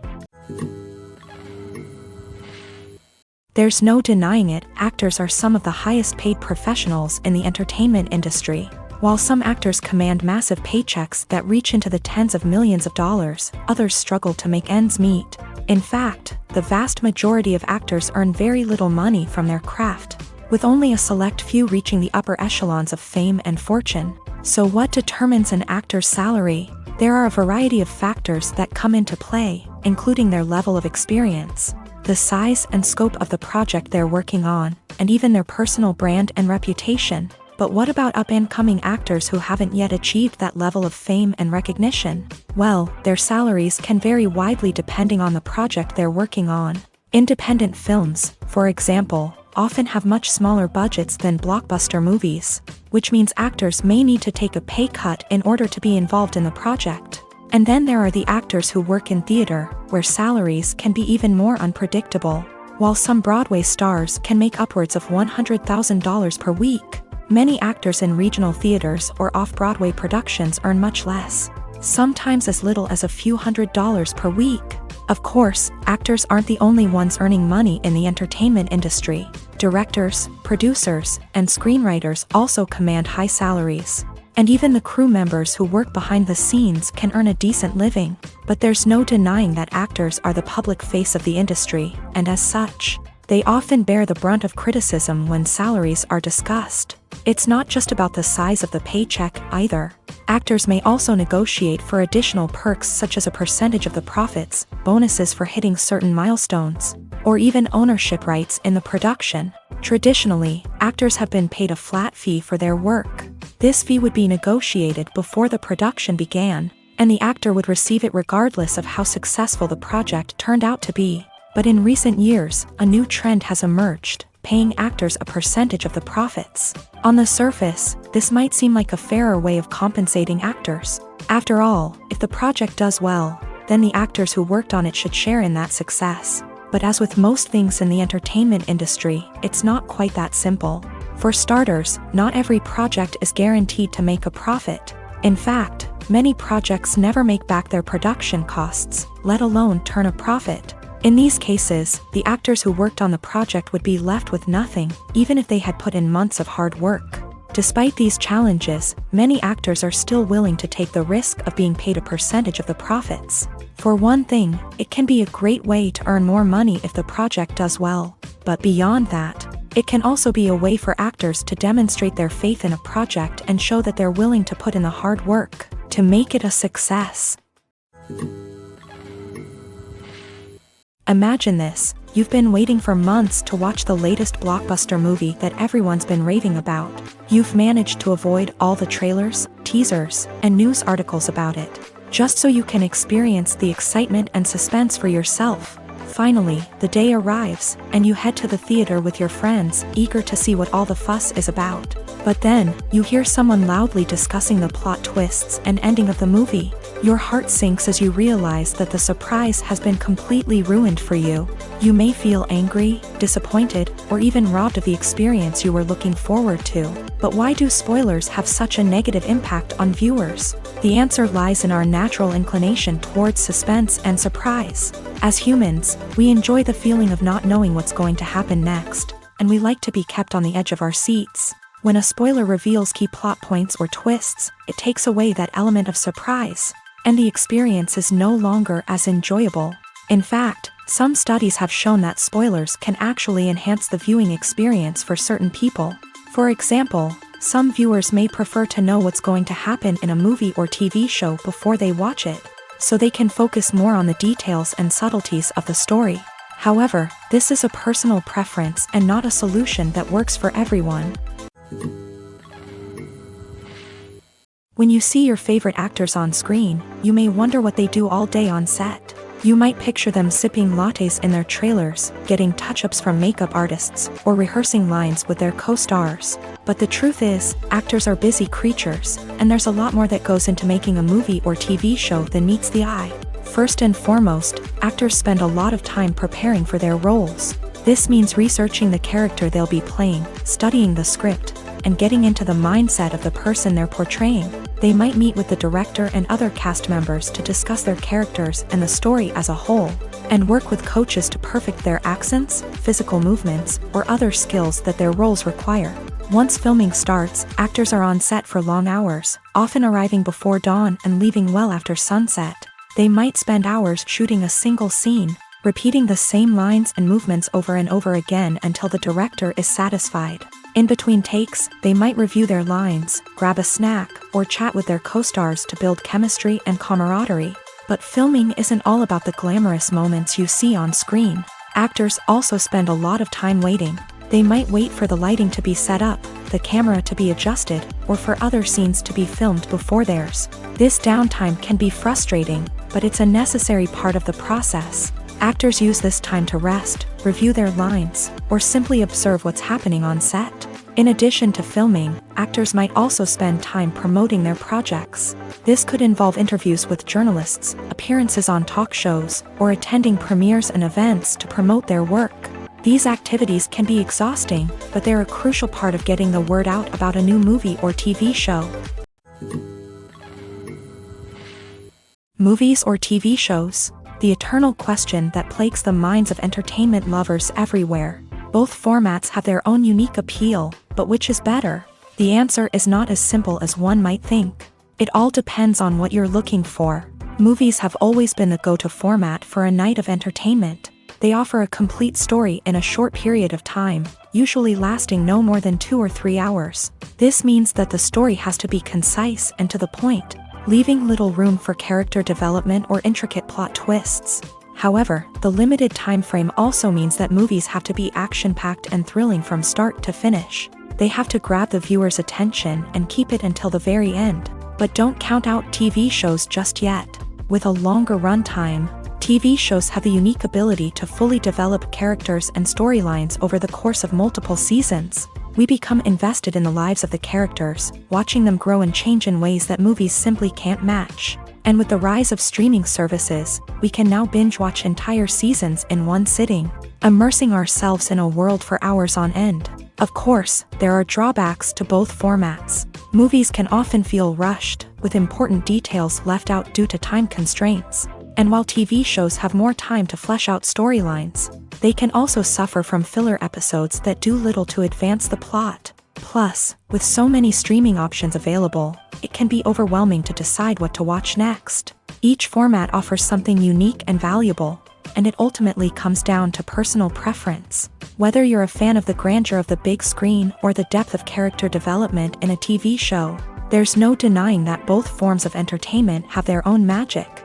There's no denying it, actors are some of the highest paid professionals in the entertainment industry. While some actors command massive paychecks that reach into the tens of millions of dollars, others struggle to make ends meet. In fact, the vast majority of actors earn very little money from their craft, with only a select few reaching the upper echelons of fame and fortune. So what determines an actor's salary? There are a variety of factors that come into play, including their level of experience, the size and scope of the project they're working on, and even their personal brand and reputation. But what about up-and-coming actors who haven't yet achieved that level of fame and recognition? Well, their salaries can vary widely depending on the project they're working on. Independent films, for example, often have much smaller budgets than blockbuster movies, which means actors may need to take a pay cut in order to be involved in the project. And then there are the actors who work in theater, where salaries can be even more unpredictable. While some Broadway stars can make upwards of $100,000 per week, many actors in regional theaters or off-Broadway productions earn much less, sometimes as little as a few $100s per week. Of course, actors aren't the only ones earning money in the entertainment industry. Directors, producers, and screenwriters also command high salaries. And even the crew members who work behind the scenes can earn a decent living. But there's no denying that actors are the public face of the industry, and as such, they often bear the brunt of criticism when salaries are discussed. It's not just about the size of the paycheck, either. Actors may also negotiate for additional perks such as a percentage of the profits, bonuses for hitting certain milestones, or even ownership rights in the production. Traditionally, actors have been paid a flat fee for their work. This fee would be negotiated before the production began, and the actor would receive it regardless of how successful the project turned out to be. But in recent years, a new trend has emerged, paying actors a percentage of the profits. On the surface, this might seem like a fairer way of compensating actors. After all, if the project does well, then the actors who worked on it should share in that success. But as with most things in the entertainment industry, it's not quite that simple. For starters, not every project is guaranteed to make a profit. In fact, many projects never make back their production costs, let alone turn a profit. In these cases, the actors who worked on the project would be left with nothing, even if they had put in months of hard work. Despite these challenges, many actors are still willing to take the risk of being paid a percentage of the profits. For one thing, it can be a great way to earn more money if the project does well. But beyond that, it can also be a way for actors to demonstrate their faith in a project and show that they're willing to put in the hard work to make it a success. Imagine this. You've been waiting for months to watch the latest blockbuster movie that everyone's been raving about. You've managed to avoid all the trailers, teasers, and news articles about it, just so you can experience the excitement and suspense for yourself. Finally, the day arrives, and you head to the theater with your friends, eager to see what all the fuss is about. But then, you hear someone loudly discussing the plot twists and ending of the movie. Your heart sinks as you realize that the surprise has been completely ruined for you. You may feel angry, disappointed, or even robbed of the experience you were looking forward to. But why do spoilers have such a negative impact on viewers? The answer lies in our natural inclination towards suspense and surprise. As humans, we enjoy the feeling of not knowing what's going to happen next, and we like to be kept on the edge of our seats. When a spoiler reveals key plot points or twists, it takes away that element of surprise, and the experience is no longer as enjoyable. In fact, some studies have shown that spoilers can actually enhance the viewing experience for certain people. For example, some viewers may prefer to know what's going to happen in a movie or TV show before they watch it, so they can focus more on the details and subtleties of the story. However, this is a personal preference and not a solution that works for everyone. When you see your favorite actors on screen, you may wonder what they do all day on set. You might picture them sipping lattes in their trailers, getting touch-ups from makeup artists, or rehearsing lines with their co-stars. But the truth is, actors are busy creatures, and there's a lot more that goes into making a movie or TV show than meets the eye. First and foremost, actors spend a lot of time preparing for their roles. This means researching the character they'll be playing, studying the script, and getting into the mindset of the person they're portraying. They might meet with the director and other cast members to discuss their characters and the story as a whole. and work with coaches to perfect their accents, physical movements, or other skills that their roles require. Once filming starts, actors are on set for long hours, often arriving before dawn and leaving well after sunset. They might spend hours shooting a single scene, repeating the same lines and movements over and over again until the director is satisfied. In between takes, they might review their lines, grab a snack, or chat with their co-stars to build chemistry and camaraderie. But filming isn't all about the glamorous moments you see on screen. Actors also spend a lot of time waiting. They might wait for the lighting to be set up, the camera to be adjusted, or for other scenes to be filmed before theirs. This downtime can be frustrating, but it's a necessary part of the process. Actors use this time to rest, review their lines, or simply observe what's happening on set. In addition to filming, actors might also spend time promoting their projects. This could involve interviews with journalists, appearances on talk shows, or attending premieres and events to promote their work. These activities can be exhausting, but they're a crucial part of getting the word out about a new movie or TV show. Movies or TV shows? The eternal question that plagues the minds of entertainment lovers everywhere. Both formats have their own unique appeal, but which is better? The answer is not as simple as one might think. It all depends on what you're looking for. Movies have always been the go-to format for a night of entertainment. They offer a complete story in a short period of time, usually lasting no more than 2 or 3 hours. This means that the story has to be concise and to the point, leaving little room for character development or intricate plot twists. However, the limited time frame also means that movies have to be action-packed and thrilling from start to finish. They have to grab the viewer's attention and keep it until the very end. But don't count out TV shows just yet. With a longer runtime, TV shows have the unique ability to fully develop characters and storylines over the course of multiple seasons. We become invested in the lives of the characters, watching them grow and change in ways that movies simply can't match. And with the rise of streaming services, we can now binge-watch entire seasons in one sitting, immersing ourselves in a world for hours on end. Of course, there are drawbacks to both formats. Movies can often feel rushed, with important details left out due to time constraints. And while TV shows have more time to flesh out storylines, they can also suffer from filler episodes that do little to advance the plot. Plus, with so many streaming options available, it can be overwhelming to decide what to watch next. Each format offers something unique and valuable, and it ultimately comes down to personal preference. Whether you're a fan of the grandeur of the big screen or the depth of character development in a TV show, there's no denying that both forms of entertainment have their own magic.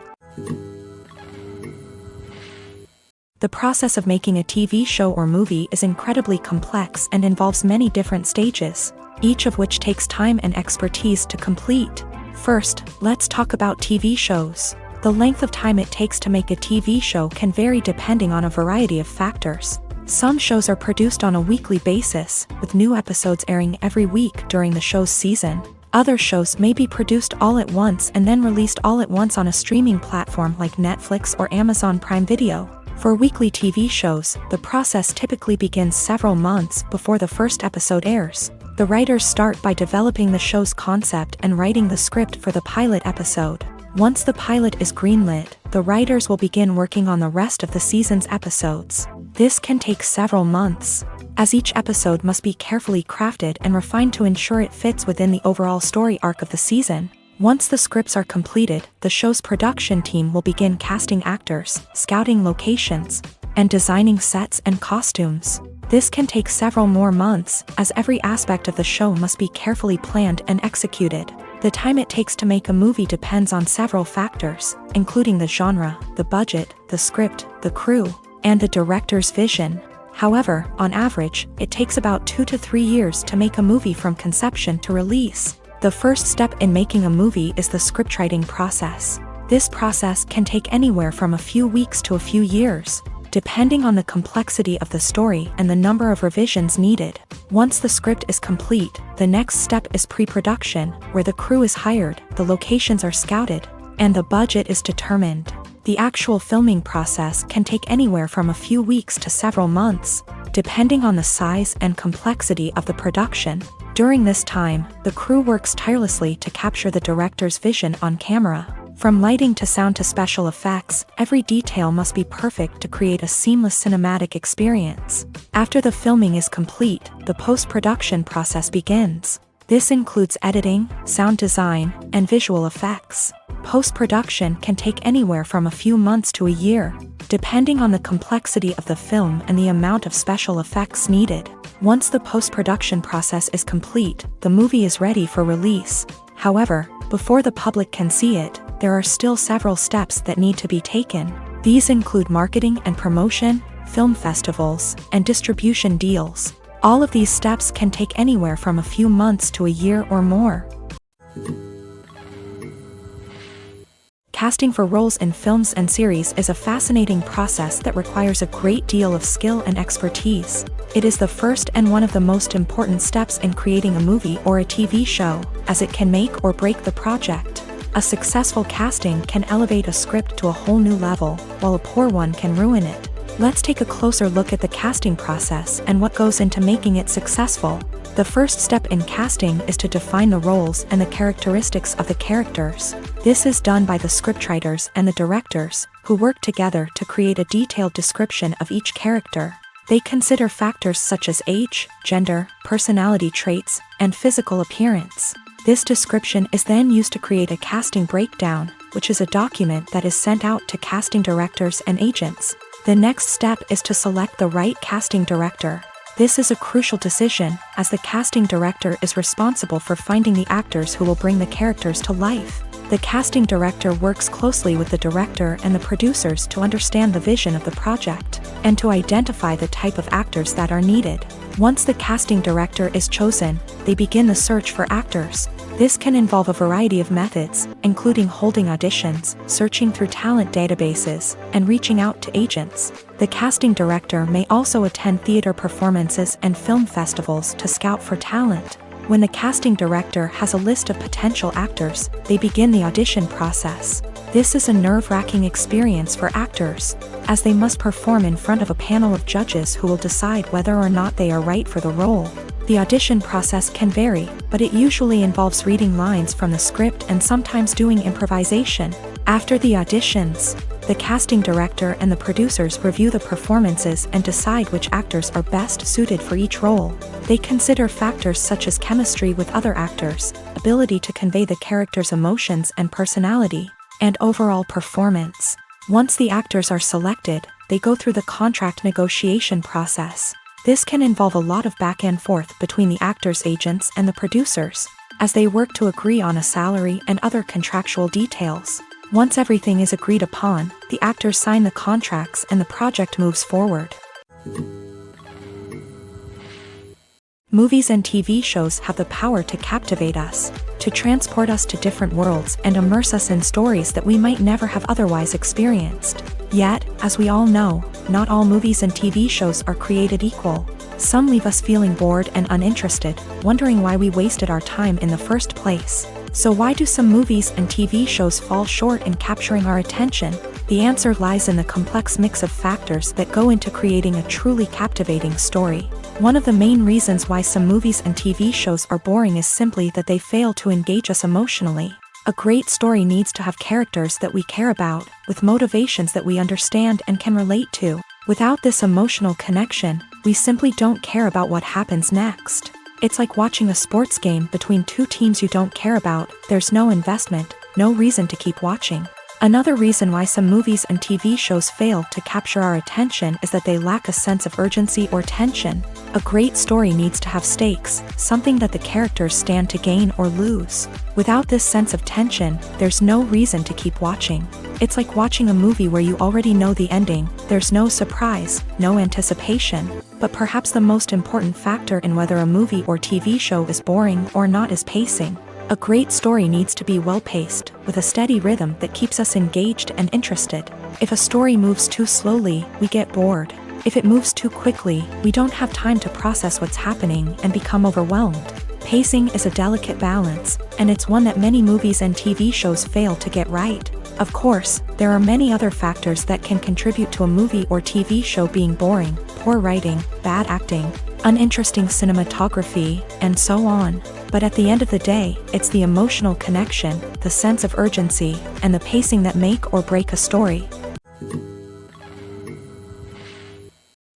The process of making a TV show or movie is incredibly complex and involves many different stages, each of which takes time and expertise to complete. First, let's talk about TV shows. The length of time it takes to make a TV show can vary depending on a variety of factors. Some shows are produced on a weekly basis, with new episodes airing every week during the show's season. Other shows may be produced all at once and then released all at once on a streaming platform like Netflix or Amazon Prime Video. For weekly TV shows, the process typically begins several months before the first episode airs. The writers start by developing the show's concept and writing the script for the pilot episode. Once the pilot is greenlit, the writers will begin working on the rest of the season's episodes. This can take several months, as each episode must be carefully crafted and refined to ensure it fits within the overall story arc of the season. Once the scripts are completed, the show's production team will begin casting actors, scouting locations, and designing sets and costumes. This can take several more months, as every aspect of the show must be carefully planned and executed. The time it takes to make a movie depends on several factors, including the genre, the budget, the script, the crew, and the director's vision. However, on average, it takes about 2 to 3 years to make a movie from conception to release. The first step in making a movie is the scriptwriting process. This process can take anywhere from a few weeks to a few years, depending on the complexity of the story and the number of revisions needed. Once the script is complete, the next step is pre-production, where the crew is hired, the locations are scouted, and the budget is determined. The actual filming process can take anywhere from a few weeks to several months, depending on the size and complexity of the production. During this time, the crew works tirelessly to capture the director's vision on camera. From lighting to sound to special effects, every detail must be perfect to create a seamless cinematic experience. After the filming is complete, the post-production process begins. This includes editing, sound design, and visual effects. Post-production can take anywhere from a few months to a year, depending on the complexity of the film and the amount of special effects needed. Once the post-production process is complete, the movie is ready for release. However, before the public can see it, there are still several steps that need to be taken. These include marketing and promotion, film festivals, and distribution deals. All of these steps can take anywhere from a few months to a year or more. Casting for roles in films and series is a fascinating process that requires a great deal of skill and expertise. It is the first and one of the most important steps in creating a movie or a TV show, as it can make or break the project. A successful casting can elevate a script to a whole new level, while a poor one can ruin it. Let's take a closer look at the casting process and what goes into making it successful. The first step in casting is to define the roles and the characteristics of the characters. This is done by the scriptwriters and the directors, who work together to create a detailed description of each character. They consider factors such as age, gender, personality traits, and physical appearance. This description is then used to create a casting breakdown, which is a document that is sent out to casting directors and agents. The next step is to select the right casting director. This is a crucial decision, as the casting director is responsible for finding the actors who will bring the characters to life. The casting director works closely with the director and the producers to understand the vision of the project, and to identify the type of actors that are needed. Once the casting director is chosen, they begin the search for actors. This can involve a variety of methods, including holding auditions, searching through talent databases, and reaching out to agents. The casting director may also attend theater performances and film festivals to scout for talent. When the casting director has a list of potential actors, they begin the audition process. This is a nerve-wracking experience for actors, as they must perform in front of a panel of judges who will decide whether or not they are right for the role. The audition process can vary, but it usually involves reading lines from the script and sometimes doing improvisation. After the auditions, the casting director and the producers review the performances and decide which actors are best suited for each role. They consider factors such as chemistry with other actors, ability to convey the character's emotions and personality, and overall performance. Once the actors are selected, they go through the contract negotiation process. This can involve a lot of back and forth between the actors' agents and the producers, as they work to agree on a salary and other contractual details. Once everything is agreed upon, the actors sign the contracts and the project moves forward. Movies and TV shows have the power to captivate us, to transport us to different worlds and immerse us in stories that we might never have otherwise experienced. Yet, as we all know, not all movies and TV shows are created equal. Some leave us feeling bored and uninterested, wondering why we wasted our time in the first place. So why do some movies and TV shows fall short in capturing our attention? The answer lies in the complex mix of factors that go into creating a truly captivating story. One of the main reasons why some movies and TV shows are boring is simply that they fail to engage us emotionally. A great story needs to have characters that we care about, with motivations that we understand and can relate to. Without this emotional connection, we simply don't care about what happens next. It's like watching a sports game between two teams you don't care about. There's no investment, no reason to keep watching. Another reason why some movies and TV shows fail to capture our attention is that they lack a sense of urgency or tension. A great story needs to have stakes, something that the characters stand to gain or lose. Without this sense of tension, there's no reason to keep watching. It's like watching a movie where you already know the ending. There's no surprise, no anticipation. But perhaps the most important factor in whether a movie or TV show is boring or not is pacing. A great story needs to be well-paced, with a steady rhythm that keeps us engaged and interested. If a story moves too slowly, we get bored. If it moves too quickly, we don't have time to process what's happening and become overwhelmed. Pacing is a delicate balance, and it's one that many movies and TV shows fail to get right. Of course, there are many other factors that can contribute to a movie or TV show being boring: poor writing, bad acting, uninteresting cinematography, and so on. But at the end of the day, it's the emotional connection, the sense of urgency, and the pacing that make or break a story.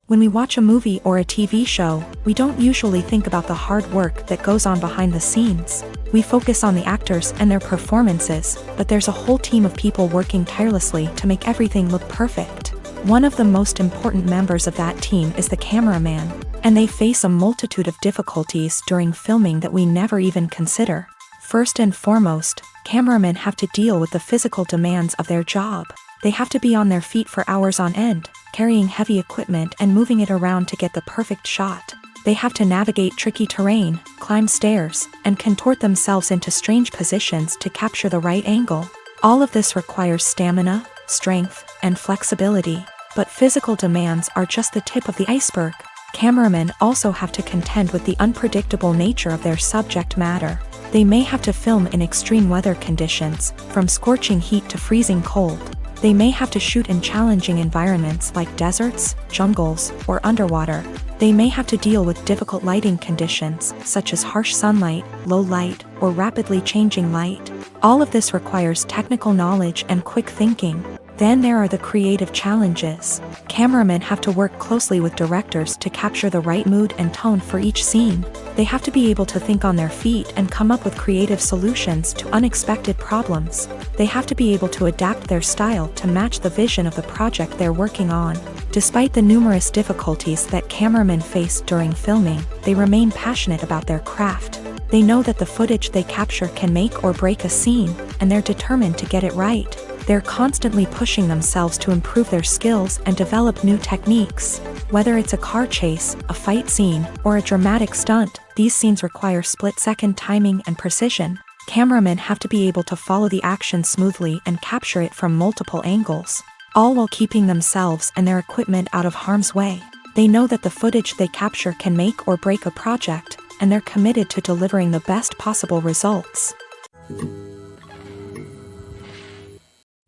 When we watch a movie or a TV show, we don't usually think about the hard work that goes on behind the scenes. We focus on the actors and their performances, but there's a whole team of people working tirelessly to make everything look perfect. One of the most important members of that team is the cameraman, and they face a multitude of difficulties during filming that we never even consider. First and foremost, cameramen have to deal with the physical demands of their job. They have to be on their feet for hours on end, carrying heavy equipment and moving it around to get the perfect shot. They have to navigate tricky terrain, climb stairs, and contort themselves into strange positions to capture the right angle. All of this requires stamina, strength, and flexibility. But physical demands are just the tip of the iceberg. Cameramen also have to contend with the unpredictable nature of their subject matter. They may have to film in extreme weather conditions, from scorching heat to freezing cold. They may have to shoot in challenging environments like deserts, jungles, or underwater. They may have to deal with difficult lighting conditions, such as harsh sunlight, low light, or rapidly changing light. All of this requires technical knowledge and quick thinking. Then there are the creative challenges. Cameramen have to work closely with directors to capture the right mood and tone for each scene. They have to be able to think on their feet and come up with creative solutions to unexpected problems. They have to be able to adapt their style to match the vision of the project they're working on. Despite the numerous difficulties that cameramen face during filming, they remain passionate about their craft. They know that the footage they capture can make or break a scene, and they're determined to get it right. They're constantly pushing themselves to improve their skills and develop new techniques. Whether it's a car chase, a fight scene, or a dramatic stunt, these scenes require split-second timing and precision. Cameramen have to be able to follow the action smoothly and capture it from multiple angles, all while keeping themselves and their equipment out of harm's way. They know that the footage they capture can make or break a project, and they're committed to delivering the best possible results.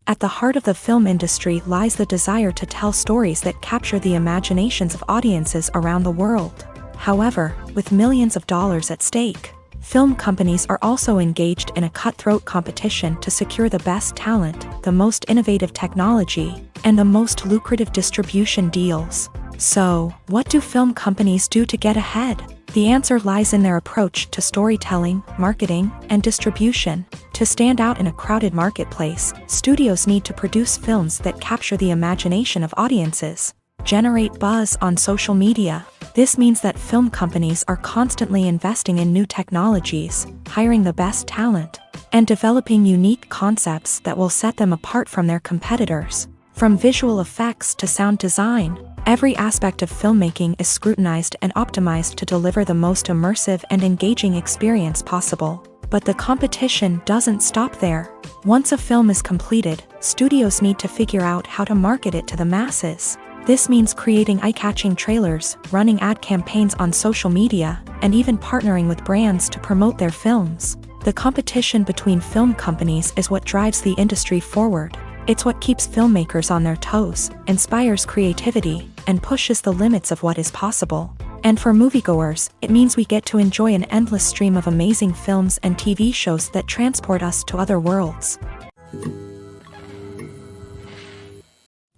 At the heart of the film industry lies the desire to tell stories that capture the imaginations of audiences around the world. However, with millions of dollars at stake, film companies are also engaged in a cutthroat competition to secure the best talent, the most innovative technology, and the most lucrative distribution deals. So, what do film companies do to get ahead? The answer lies in their approach to storytelling, marketing, and distribution. To stand out in a crowded marketplace, studios need to produce films that capture the imagination of audiences, generate buzz on social media. This means that film companies are constantly investing in new technologies, hiring the best talent, and developing unique concepts that will set them apart from their competitors. From visual effects to sound design, every aspect of filmmaking is scrutinized and optimized to deliver the most immersive and engaging experience possible. But the competition doesn't stop there. Once a film is completed, studios need to figure out how to market it to the masses. This means creating eye-catching trailers, running ad campaigns on social media, and even partnering with brands to promote their films. The competition between film companies is what drives the industry forward. It's what keeps filmmakers on their toes, inspires creativity, and pushes the limits of what is possible. And for moviegoers, it means we get to enjoy an endless stream of amazing films and TV shows that transport us to other worlds.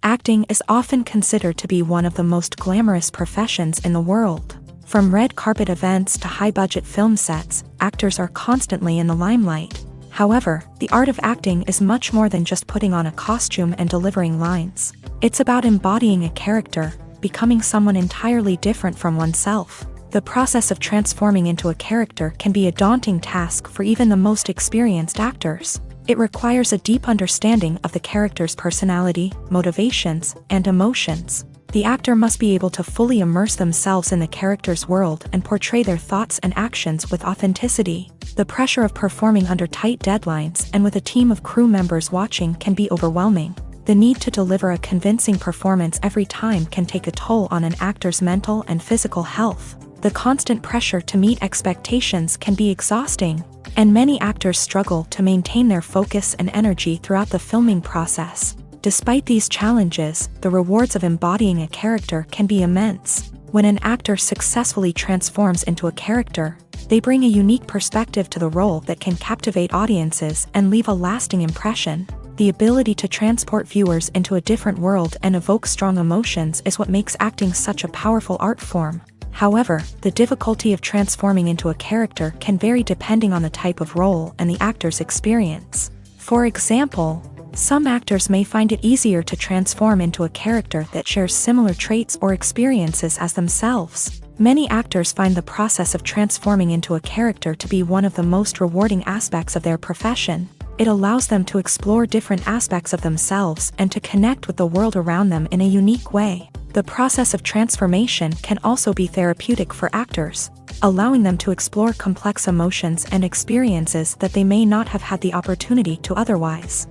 Acting is often considered to be one of the most glamorous professions in the world. From red carpet events to high-budget film sets, actors are constantly in the limelight. However, the art of acting is much more than just putting on a costume and delivering lines. It's about embodying a character, becoming someone entirely different from oneself. The process of transforming into a character can be a daunting task for even the most experienced actors. It requires a deep understanding of the character's personality, motivations, and emotions. The actor must be able to fully immerse themselves in the character's world and portray their thoughts and actions with authenticity. The pressure of performing under tight deadlines and with a team of crew members watching can be overwhelming. The need to deliver a convincing performance every time can take a toll on an actor's mental and physical health. The constant pressure to meet expectations can be exhausting, and many actors struggle to maintain their focus and energy throughout the filming process. Despite these challenges, the rewards of embodying a character can be immense. When an actor successfully transforms into a character, they bring a unique perspective to the role that can captivate audiences and leave a lasting impression. The ability to transport viewers into a different world and evoke strong emotions is what makes acting such a powerful art form. However, the difficulty of transforming into a character can vary depending on the type of role and the actor's experience. For example, some actors may find it easier to transform into a character that shares similar traits or experiences as themselves. Many actors find the process of transforming into a character to be one of the most rewarding aspects of their profession. It allows them to explore different aspects of themselves and to connect with the world around them in a unique way. The process of transformation can also be therapeutic for actors, allowing them to explore complex emotions and experiences that they may not have had the opportunity to otherwise.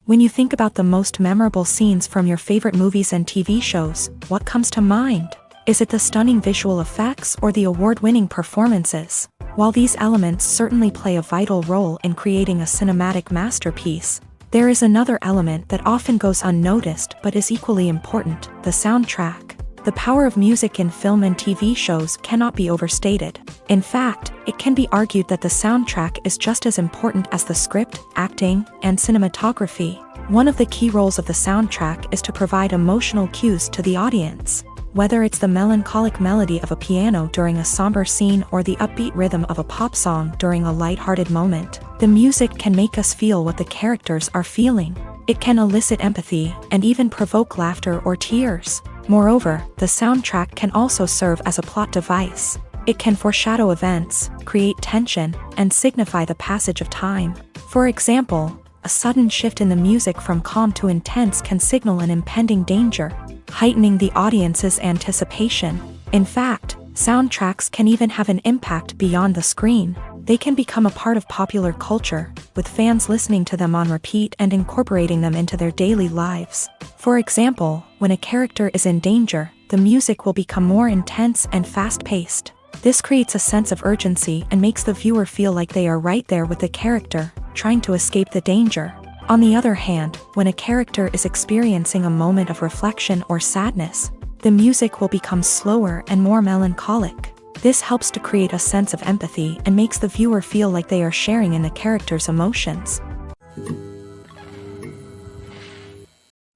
When you think about the most memorable scenes from your favorite movies and TV shows, what comes to mind? Is it the stunning visual effects or the award-winning performances? While these elements certainly play a vital role in creating a cinematic masterpiece, there is another element that often goes unnoticed but is equally important: the soundtrack. The power of music in film and TV shows cannot be overstated. In fact, it can be argued that the soundtrack is just as important as the script, acting, and cinematography. One of the key roles of the soundtrack is to provide emotional cues to the audience. Whether it's the melancholic melody of a piano during a somber scene or the upbeat rhythm of a pop song during a lighthearted moment, the music can make us feel what the characters are feeling. It can elicit empathy and even provoke laughter or tears. Moreover, the soundtrack can also serve as a plot device. It can foreshadow events, create tension, and signify the passage of time. For example, a sudden shift in the music from calm to intense can signal an impending danger, heightening the audience's anticipation. In fact, soundtracks can even have an impact beyond the screen. They can become a part of popular culture, with fans listening to them on repeat and incorporating them into their daily lives. For example, when a character is in danger, the music will become more intense and fast-paced. This creates a sense of urgency and makes the viewer feel like they are right there with the character, trying to escape the danger. On the other hand, when a character is experiencing a moment of reflection or sadness, the music will become slower and more melancholic. This helps to create a sense of empathy and makes the viewer feel like they are sharing in the character's emotions.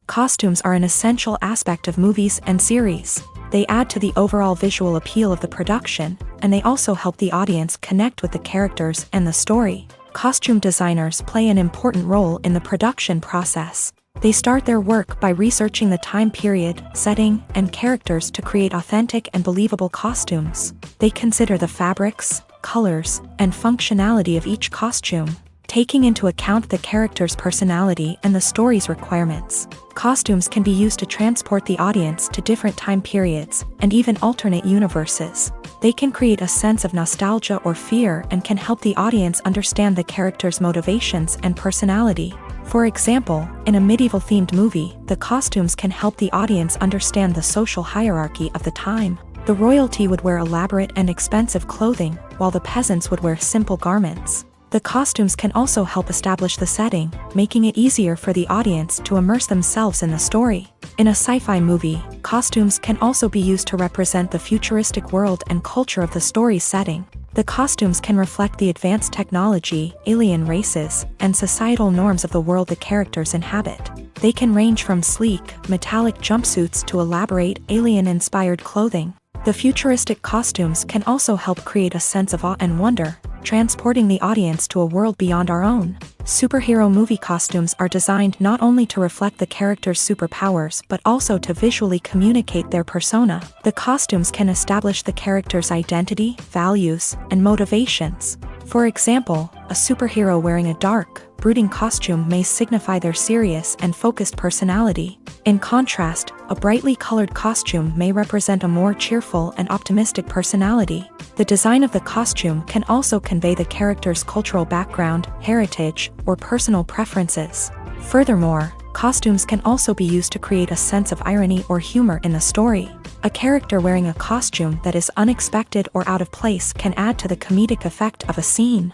Costumes are an essential aspect of movies and series. They add to the overall visual appeal of the production, and they also help the audience connect with the characters and the story. Costume designers play an important role in the production process. They start their work by researching the time period, setting, and characters to create authentic and believable costumes. They consider the fabrics, colors, and functionality of each costume, taking into account the character's personality and the story's requirements. Costumes can be used to transport the audience to different time periods and even alternate universes. They can create a sense of nostalgia or fear and can help the audience understand the character's motivations and personality. For example, in a medieval-themed movie, the costumes can help the audience understand the social hierarchy of the time. The royalty would wear elaborate and expensive clothing, while the peasants would wear simple garments. The costumes can also help establish the setting, making it easier for the audience to immerse themselves in the story. In a sci-fi movie, costumes can also be used to represent the futuristic world and culture of the story's setting. The costumes can reflect the advanced technology, alien races, and societal norms of the world the characters inhabit. They can range from sleek, metallic jumpsuits to elaborate, alien-inspired clothing. The futuristic costumes can also help create a sense of awe and wonder, transporting the audience to a world beyond our own. Superhero movie costumes are designed not only to reflect the character's superpowers but also to visually communicate their persona. The costumes can establish the character's identity, values, and motivations. For example, a superhero wearing a dark, brooding costume may signify their serious and focused personality. In contrast, a brightly colored costume may represent a more cheerful and optimistic personality. The design of the costume can also convey the character's cultural background, heritage, or personal preferences. Furthermore, costumes can also be used to create a sense of irony or humor in the story. A character wearing a costume that is unexpected or out of place can add to the comedic effect of a scene.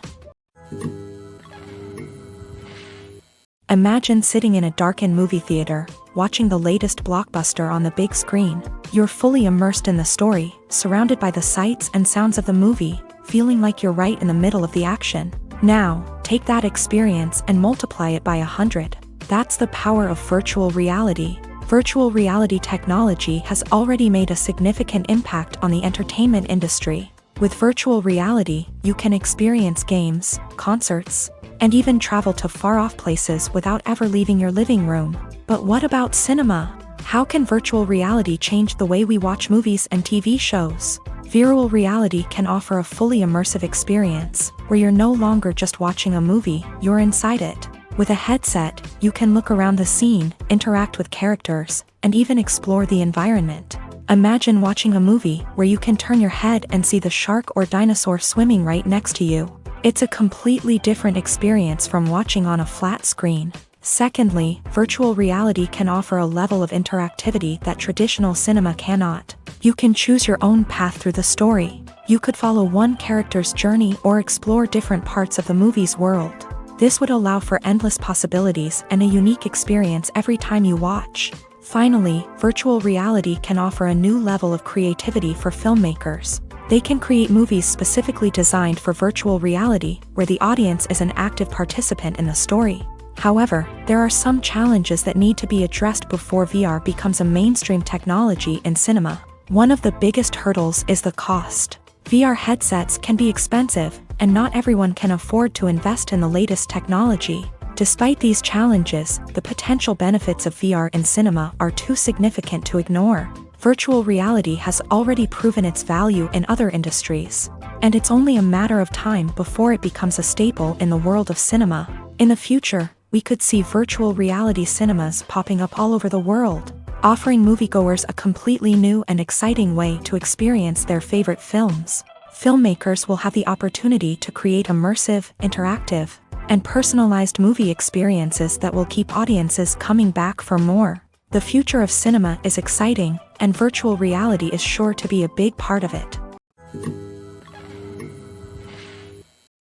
Imagine sitting in a darkened movie theater, watching the latest blockbuster on the big screen. You're fully immersed in the story, surrounded by the sights and sounds of the movie, feeling like you're right in the middle of the action. Now, take that experience and multiply it by 100. That's the power of virtual reality. Virtual reality technology has already made a significant impact on the entertainment industry. With virtual reality, you can experience games, concerts, and even travel to far-off places without ever leaving your living room. But what about cinema? How can virtual reality change the way we watch movies and TV shows? Virtual reality can offer a fully immersive experience, where you're no longer just watching a movie, you're inside it. With a headset, you can look around the scene, interact with characters, and even explore the environment. Imagine watching a movie where you can turn your head and see the shark or dinosaur swimming right next to you. It's a completely different experience from watching on a flat screen. Secondly, virtual reality can offer a level of interactivity that traditional cinema cannot. You can choose your own path through the story. You could follow one character's journey or explore different parts of the movie's world. This would allow for endless possibilities and a unique experience every time you watch. Finally, virtual reality can offer a new level of creativity for filmmakers. They can create movies specifically designed for virtual reality, where the audience is an active participant in the story. However, there are some challenges that need to be addressed before VR becomes a mainstream technology in cinema. One of the biggest hurdles is the cost. VR headsets can be expensive, and not everyone can afford to invest in the latest technology. Despite these challenges, the potential benefits of VR in cinema are too significant to ignore. Virtual reality has already proven its value in other industries, and it's only a matter of time before it becomes a staple in the world of cinema. In the future, we could see virtual reality cinemas popping up all over the world, offering moviegoers a completely new and exciting way to experience their favorite films. Filmmakers will have the opportunity to create immersive, interactive, and personalized movie experiences that will keep audiences coming back for more. The future of cinema is exciting, and virtual reality is sure to be a big part of it.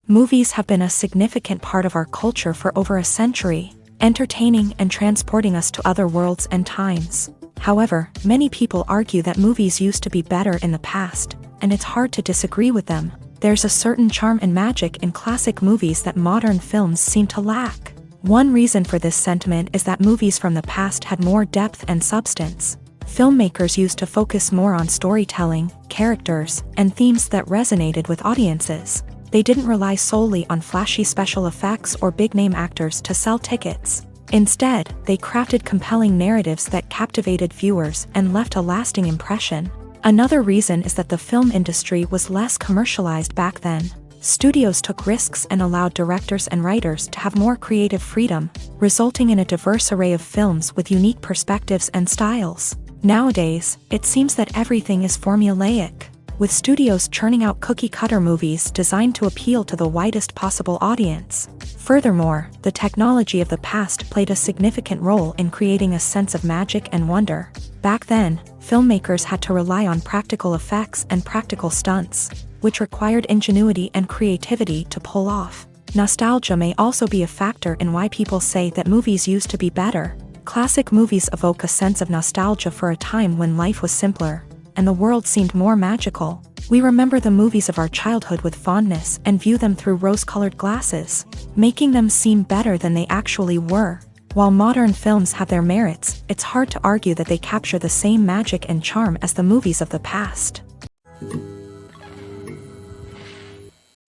Movies have been a significant part of our culture for over a century, entertaining and transporting us to other worlds and times. However, many people argue that movies used to be better in the past, and it's hard to disagree with them. There's a certain charm and magic in classic movies that modern films seem to lack. One reason for this sentiment is that movies from the past had more depth and substance. Filmmakers used to focus more on storytelling, characters, and themes that resonated with audiences. They didn't rely solely on flashy special effects or big-name actors to sell tickets. Instead, they crafted compelling narratives that captivated viewers and left a lasting impression. Another reason is that the film industry was less commercialized back then. Studios took risks and allowed directors and writers to have more creative freedom, resulting in a diverse array of films with unique perspectives and styles. Nowadays, it seems that everything is formulaic, with studios churning out cookie-cutter movies designed to appeal to the widest possible audience. Furthermore, the technology of the past played a significant role in creating a sense of magic and wonder. Back then, filmmakers had to rely on practical effects and practical stunts, which required ingenuity and creativity to pull off. Nostalgia may also be a factor in why people say that movies used to be better. Classic movies evoke a sense of nostalgia for a time when life was simpler, and the world seemed more magical. We remember the movies of our childhood with fondness and view them through rose-colored glasses, making them seem better than they actually were. While modern films have their merits, it's hard to argue that they capture the same magic and charm as the movies of the past.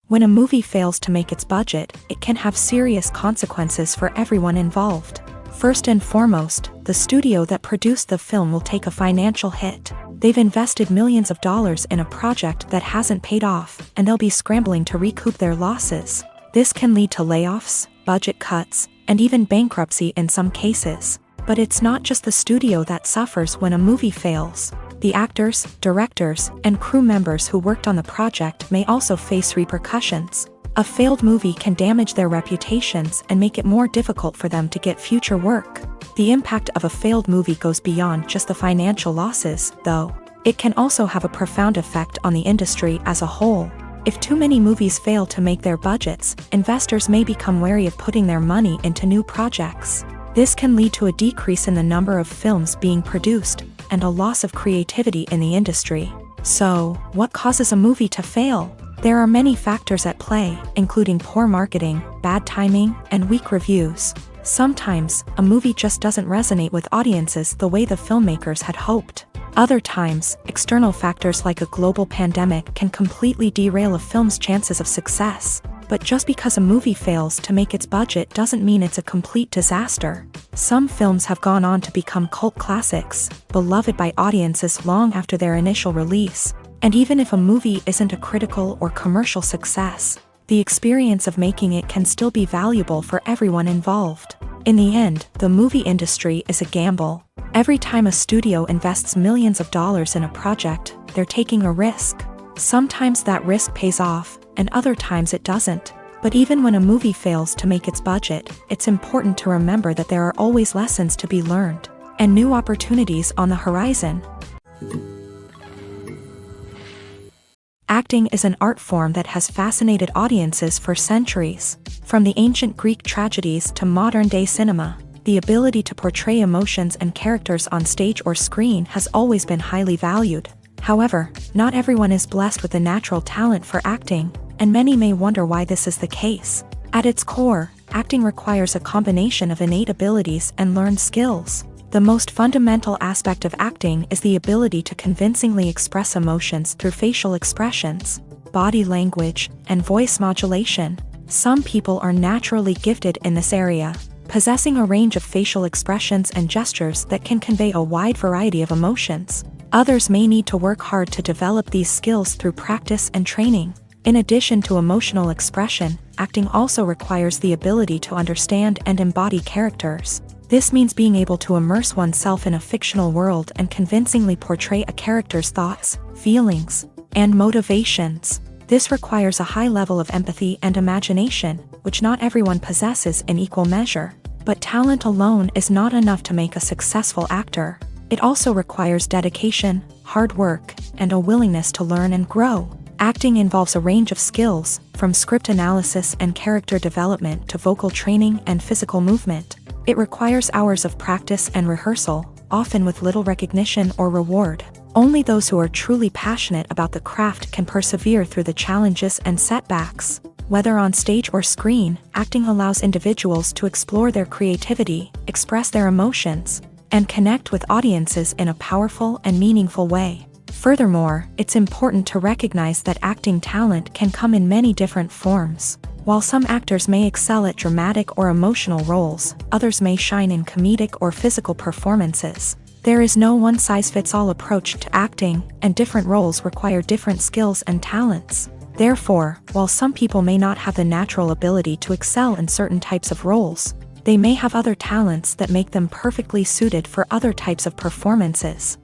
When a movie fails to make its budget, it can have serious consequences for everyone involved. First and foremost, the studio that produced the film will take a financial hit. They've invested millions of dollars in a project that hasn't paid off, and they'll be scrambling to recoup their losses. This can lead to layoffs, budget cuts, and even bankruptcy in some cases. But it's not just the studio that suffers when a movie fails. The actors, directors, and crew members who worked on the project may also face repercussions. A failed movie can damage their reputations and make it more difficult for them to get future work. The impact of a failed movie goes beyond just the financial losses, though. It can also have a profound effect on the industry as a whole. If too many movies fail to make their budgets, investors may become wary of putting their money into new projects. This can lead to a decrease in the number of films being produced and a loss of creativity in the industry. So, what causes a movie to fail? There are many factors at play, including poor marketing, bad timing, and weak reviews. Sometimes, a movie just doesn't resonate with audiences the way the filmmakers had hoped. Other times, external factors like a global pandemic can completely derail a film's chances of success. But just because a movie fails to make its budget doesn't mean it's a complete disaster. Some films have gone on to become cult classics, beloved by audiences long after their initial release. And even if a movie isn't a critical or commercial success, the experience of making it can still be valuable for everyone involved. In the end, the movie industry is a gamble. Every time a studio invests millions of dollars in a project, they're taking a risk. Sometimes that risk pays off, and other times it doesn't. But even when a movie fails to make its budget, it's important to remember that there are always lessons to be learned, and new opportunities on the horizon. Acting is an art form that has fascinated audiences for centuries. From the ancient Greek tragedies to modern-day cinema, the ability to portray emotions and characters on stage or screen has always been highly valued. However, not everyone is blessed with a natural talent for acting, and many may wonder why this is the case. At its core, acting requires a combination of innate abilities and learned skills. The most fundamental aspect of acting is the ability to convincingly express emotions through facial expressions, body language, and voice modulation. Some people are naturally gifted in this area, possessing a range of facial expressions and gestures that can convey a wide variety of emotions. Others may need to work hard to develop these skills through practice and training. In addition to emotional expression, acting also requires the ability to understand and embody characters. This means being able to immerse oneself in a fictional world and convincingly portray a character's thoughts, feelings, and motivations. This requires a high level of empathy and imagination, which not everyone possesses in equal measure. But talent alone is not enough to make a successful actor. It also requires dedication, hard work, and a willingness to learn and grow. Acting involves a range of skills, from script analysis and character development to vocal training and physical movement. It requires hours of practice and rehearsal, often with little recognition or reward. Only those who are truly passionate about the craft can persevere through the challenges and setbacks. Whether on stage or screen, acting allows individuals to explore their creativity, express their emotions, and connect with audiences in a powerful and meaningful way. Furthermore, it's important to recognize that acting talent can come in many different forms. While some actors may excel at dramatic or emotional roles, others may shine in comedic or physical performances. There is no one-size-fits-all approach to acting, and different roles require different skills and talents. Therefore, while some people may not have the natural ability to excel in certain types of roles, they may have other talents that make them perfectly suited for other types of performances.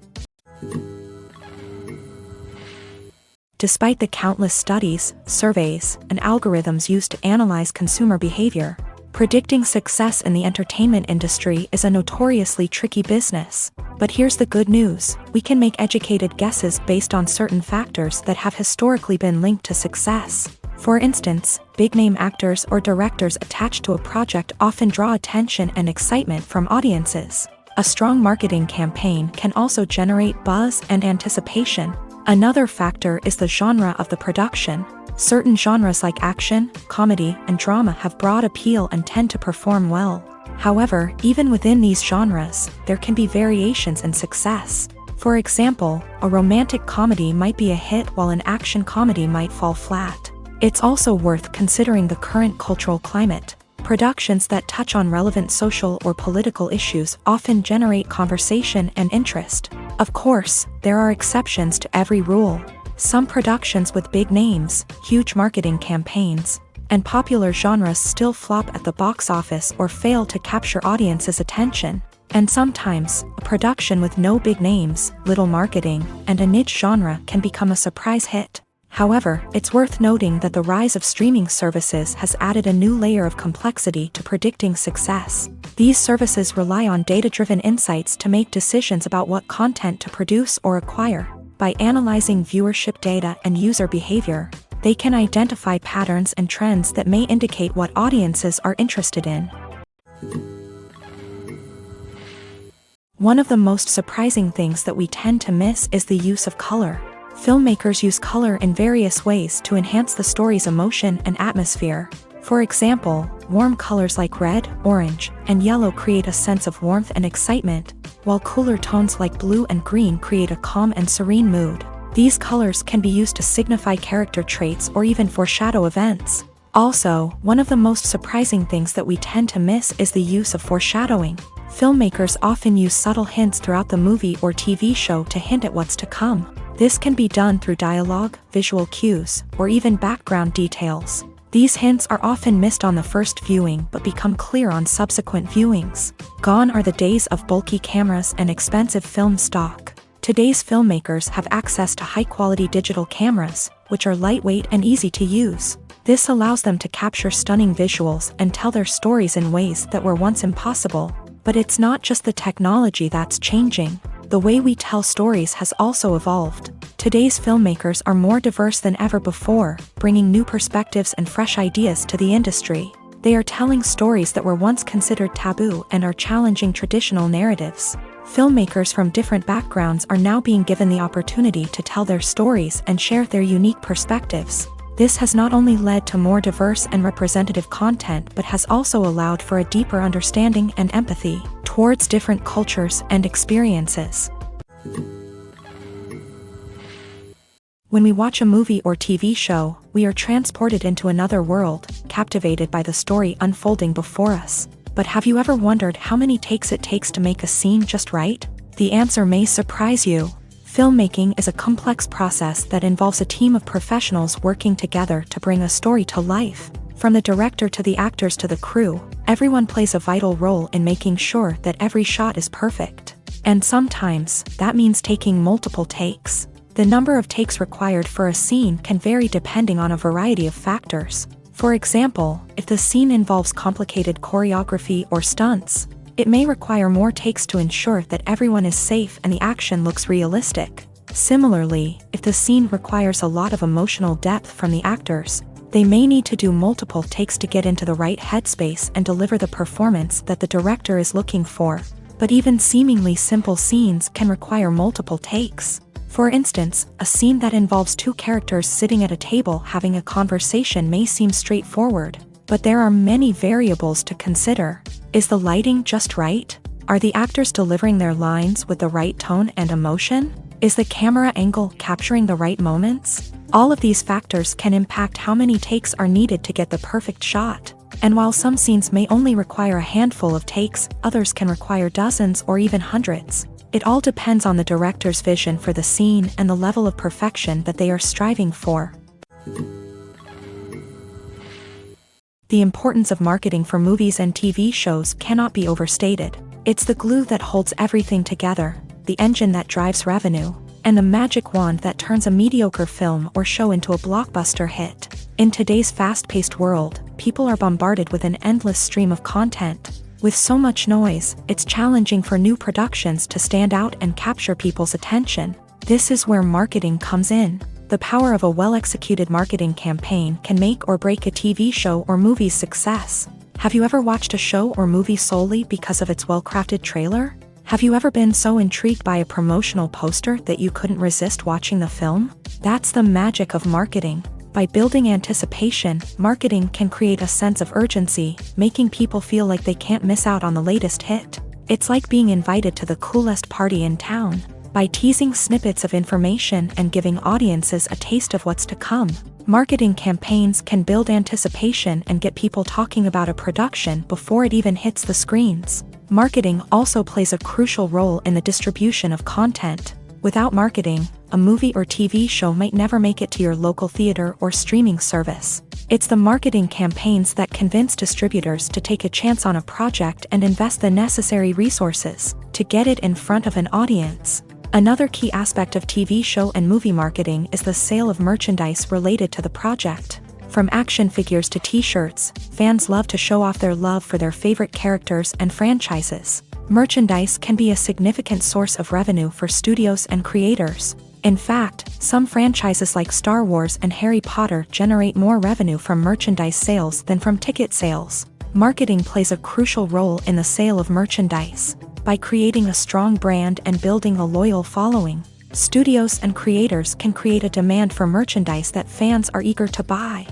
Despite the countless studies, surveys, and algorithms used to analyze consumer behavior, predicting success in the entertainment industry is a notoriously tricky business. But here's the good news: we can make educated guesses based on certain factors that have historically been linked to success. For instance, big-name actors or directors attached to a project often draw attention and excitement from audiences. A strong marketing campaign can also generate buzz and anticipation. Another factor is the genre of the production. Certain genres like action, comedy, and drama have broad appeal and tend to perform well. However, even within these genres, there can be variations in success. For example, a romantic comedy might be a hit while an action comedy might fall flat. It's also worth considering the current cultural climate. Productions that touch on relevant social or political issues often generate conversation and interest. Of course, there are exceptions to every rule. Some productions with big names, huge marketing campaigns, and popular genres still flop at the box office or fail to capture audiences' attention. And sometimes, a production with no big names, little marketing, and a niche genre can become a surprise hit. However, it's worth noting that the rise of streaming services has added a new layer of complexity to predicting success. These services rely on data-driven insights to make decisions about what content to produce or acquire. By analyzing viewership data and user behavior, they can identify patterns and trends that may indicate what audiences are interested in. One of the most surprising things that we tend to miss is the use of color. Filmmakers use color in various ways to enhance the story's emotion and atmosphere. For example, warm colors like red, orange, and yellow create a sense of warmth and excitement, while cooler tones like blue and green create a calm and serene mood. These colors can be used to signify character traits or even foreshadow events. Also, one of the most surprising things that we tend to miss is the use of foreshadowing. Filmmakers often use subtle hints throughout the movie or TV show to hint at what's to come. This can be done through dialogue, visual cues, or even background details. These hints are often missed on the first viewing but become clear on subsequent viewings. Gone are the days of bulky cameras and expensive film stock. Today's filmmakers have access to high-quality digital cameras, which are lightweight and easy to use. This allows them to capture stunning visuals and tell their stories in ways that were once impossible. But it's not just the technology that's changing. The way we tell stories has also evolved. Today's filmmakers are more diverse than ever before, bringing new perspectives and fresh ideas to the industry. They are telling stories that were once considered taboo and are challenging traditional narratives. Filmmakers from different backgrounds are now being given the opportunity to tell their stories and share their unique perspectives. This has not only led to more diverse and representative content but has also allowed for a deeper understanding and empathy towards different cultures and experiences. When we watch a movie or TV show, we are transported into another world, captivated by the story unfolding before us. But have you ever wondered how many takes it takes to make a scene just right? The answer may surprise you. Filmmaking is a complex process that involves a team of professionals working together to bring a story to life. From the director to the actors to the crew, everyone plays a vital role in making sure that every shot is perfect. And sometimes, that means taking multiple takes. The number of takes required for a scene can vary depending on a variety of factors. For example, if the scene involves complicated choreography or stunts, it may require more takes to ensure that everyone is safe and the action looks realistic. Similarly, if the scene requires a lot of emotional depth from the actors, they may need to do multiple takes to get into the right headspace and deliver the performance that the director is looking for. But even seemingly simple scenes can require multiple takes. For instance, a scene that involves two characters sitting at a table having a conversation may seem straightforward, but there are many variables to consider. Is the lighting just right? Are the actors delivering their lines with the right tone and emotion? Is the camera angle capturing the right moments? All of these factors can impact how many takes are needed to get the perfect shot. And while some scenes may only require a handful of takes, others can require dozens or even hundreds. It all depends on the director's vision for the scene and the level of perfection that they are striving for. The importance of marketing for movies and TV shows cannot be overstated. It's the glue that holds everything together, the engine that drives revenue, and the magic wand that turns a mediocre film or show into a blockbuster hit. In today's fast-paced world, people are bombarded with an endless stream of content. With so much noise, it's challenging for new productions to stand out and capture people's attention. This is where marketing comes in. The power of a well-executed marketing campaign can make or break a TV show or movie's success. Have you ever watched a show or movie solely because of its well-crafted trailer? Have you ever been so intrigued by a promotional poster that you couldn't resist watching the film? That's the magic of marketing. By building anticipation, marketing can create a sense of urgency, making people feel like they can't miss out on the latest hit. It's like being invited to the coolest party in town. By teasing snippets of information and giving audiences a taste of what's to come, marketing campaigns can build anticipation and get people talking about a production before it even hits the screens. Marketing also plays a crucial role in the distribution of content. Without marketing, a movie or TV show might never make it to your local theater or streaming service. It's the marketing campaigns that convince distributors to take a chance on a project and invest the necessary resources to get it in front of an audience. Another key aspect of TV show and movie marketing is the sale of merchandise related to the project. From action figures to t-shirts, fans love to show off their love for their favorite characters and franchises. Merchandise can be a significant source of revenue for studios and creators. In fact, some franchises like Star Wars and Harry Potter generate more revenue from merchandise sales than from ticket sales. Marketing plays a crucial role in the sale of merchandise. By creating a strong brand and building a loyal following, studios and creators can create a demand for merchandise that fans are eager to buy.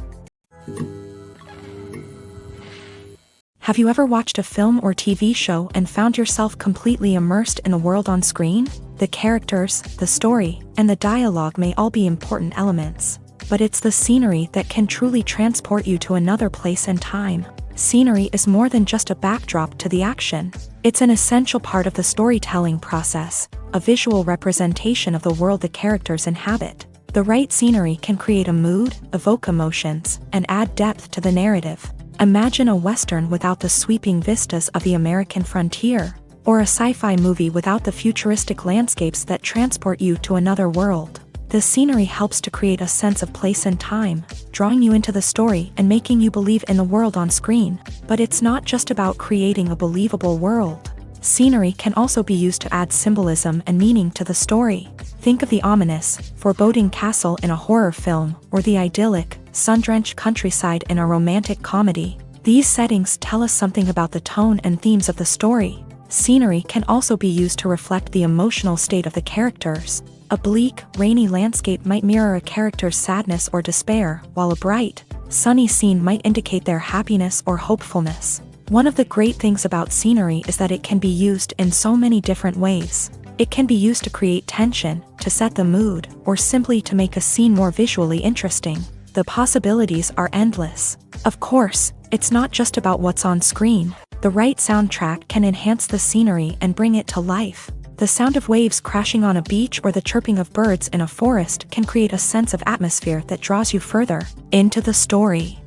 Have you ever watched a film or TV show and found yourself completely immersed in the world on screen? The characters, the story, and the dialogue may all be important elements, but it's the scenery that can truly transport you to another place and time. Scenery is more than just a backdrop to the action. It's an essential part of the storytelling process, a visual representation of the world the characters inhabit. The right scenery can create a mood, evoke emotions, and add depth to the narrative. Imagine a Western without the sweeping vistas of the American frontier, or a sci-fi movie without the futuristic landscapes that transport you to another world. The scenery helps to create a sense of place and time, drawing you into the story and making you believe in the world on screen. But it's not just about creating a believable world. Scenery can also be used to add symbolism and meaning to the story. Think of the ominous, foreboding castle in a horror film, or the idyllic, sun-drenched countryside in a romantic comedy. These settings tell us something about the tone and themes of the story. Scenery can also be used to reflect the emotional state of the characters. A bleak, rainy landscape might mirror a character's sadness or despair, while a bright, sunny scene might indicate their happiness or hopefulness. One of the great things about scenery is that it can be used in so many different ways. It can be used to create tension, to set the mood, or simply to make a scene more visually interesting. The possibilities are endless. Of course, it's not just about what's on screen. The right soundtrack can enhance the scenery and bring it to life. The sound of waves crashing on a beach or the chirping of birds in a forest can create a sense of atmosphere that draws you further into the story.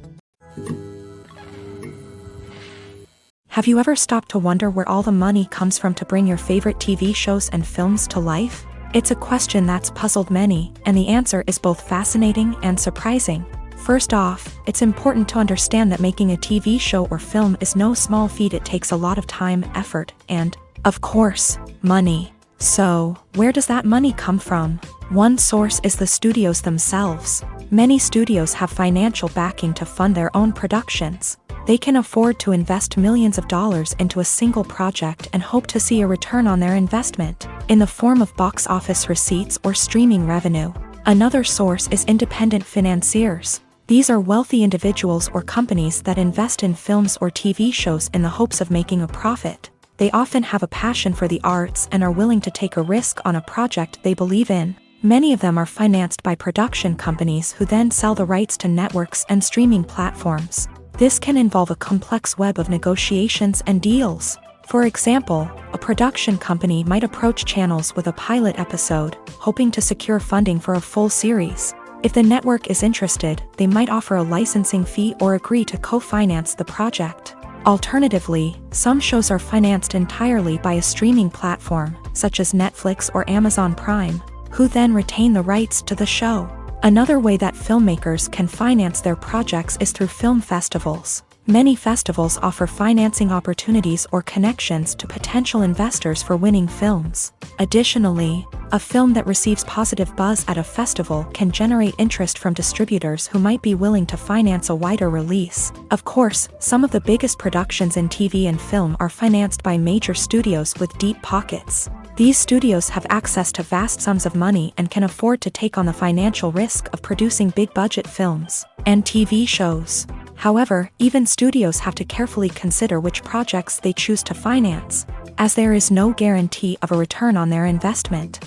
Have you ever stopped to wonder where all the money comes from to bring your favorite TV shows and films to life? It's a question that's puzzled many, and the answer is both fascinating and surprising. First off, it's important to understand that making a TV show or film is no small feat. It takes a lot of time, effort, and, of course, money. So, where does that money come from? One source is the studios themselves. Many studios have financial backing to fund their own productions. They can afford to invest millions of dollars into a single project and hope to see a return on their investment, in the form of box office receipts or streaming revenue. Another source is independent financiers. These are wealthy individuals or companies that invest in films or TV shows in the hopes of making a profit. They often have a passion for the arts and are willing to take a risk on a project they believe in. Many of them are financed by production companies who then sell the rights to networks and streaming platforms. This can involve a complex web of negotiations and deals. For example, a production company might approach channels with a pilot episode, hoping to secure funding for a full series. If the network is interested, they might offer a licensing fee or agree to co-finance the project. Alternatively, some shows are financed entirely by a streaming platform, such as Netflix or Amazon Prime, who then retain the rights to the show. Another way that filmmakers can finance their projects is through film festivals. Many festivals offer financing opportunities or connections to potential investors for winning films. Additionally, a film that receives positive buzz at a festival can generate interest from distributors who might be willing to finance a wider release. Of course, some of the biggest productions in TV and film are financed by major studios with deep pockets. These studios have access to vast sums of money and can afford to take on the financial risk of producing big-budget films and TV shows. However, even studios have to carefully consider which projects they choose to finance, as there is no guarantee of a return on their investment.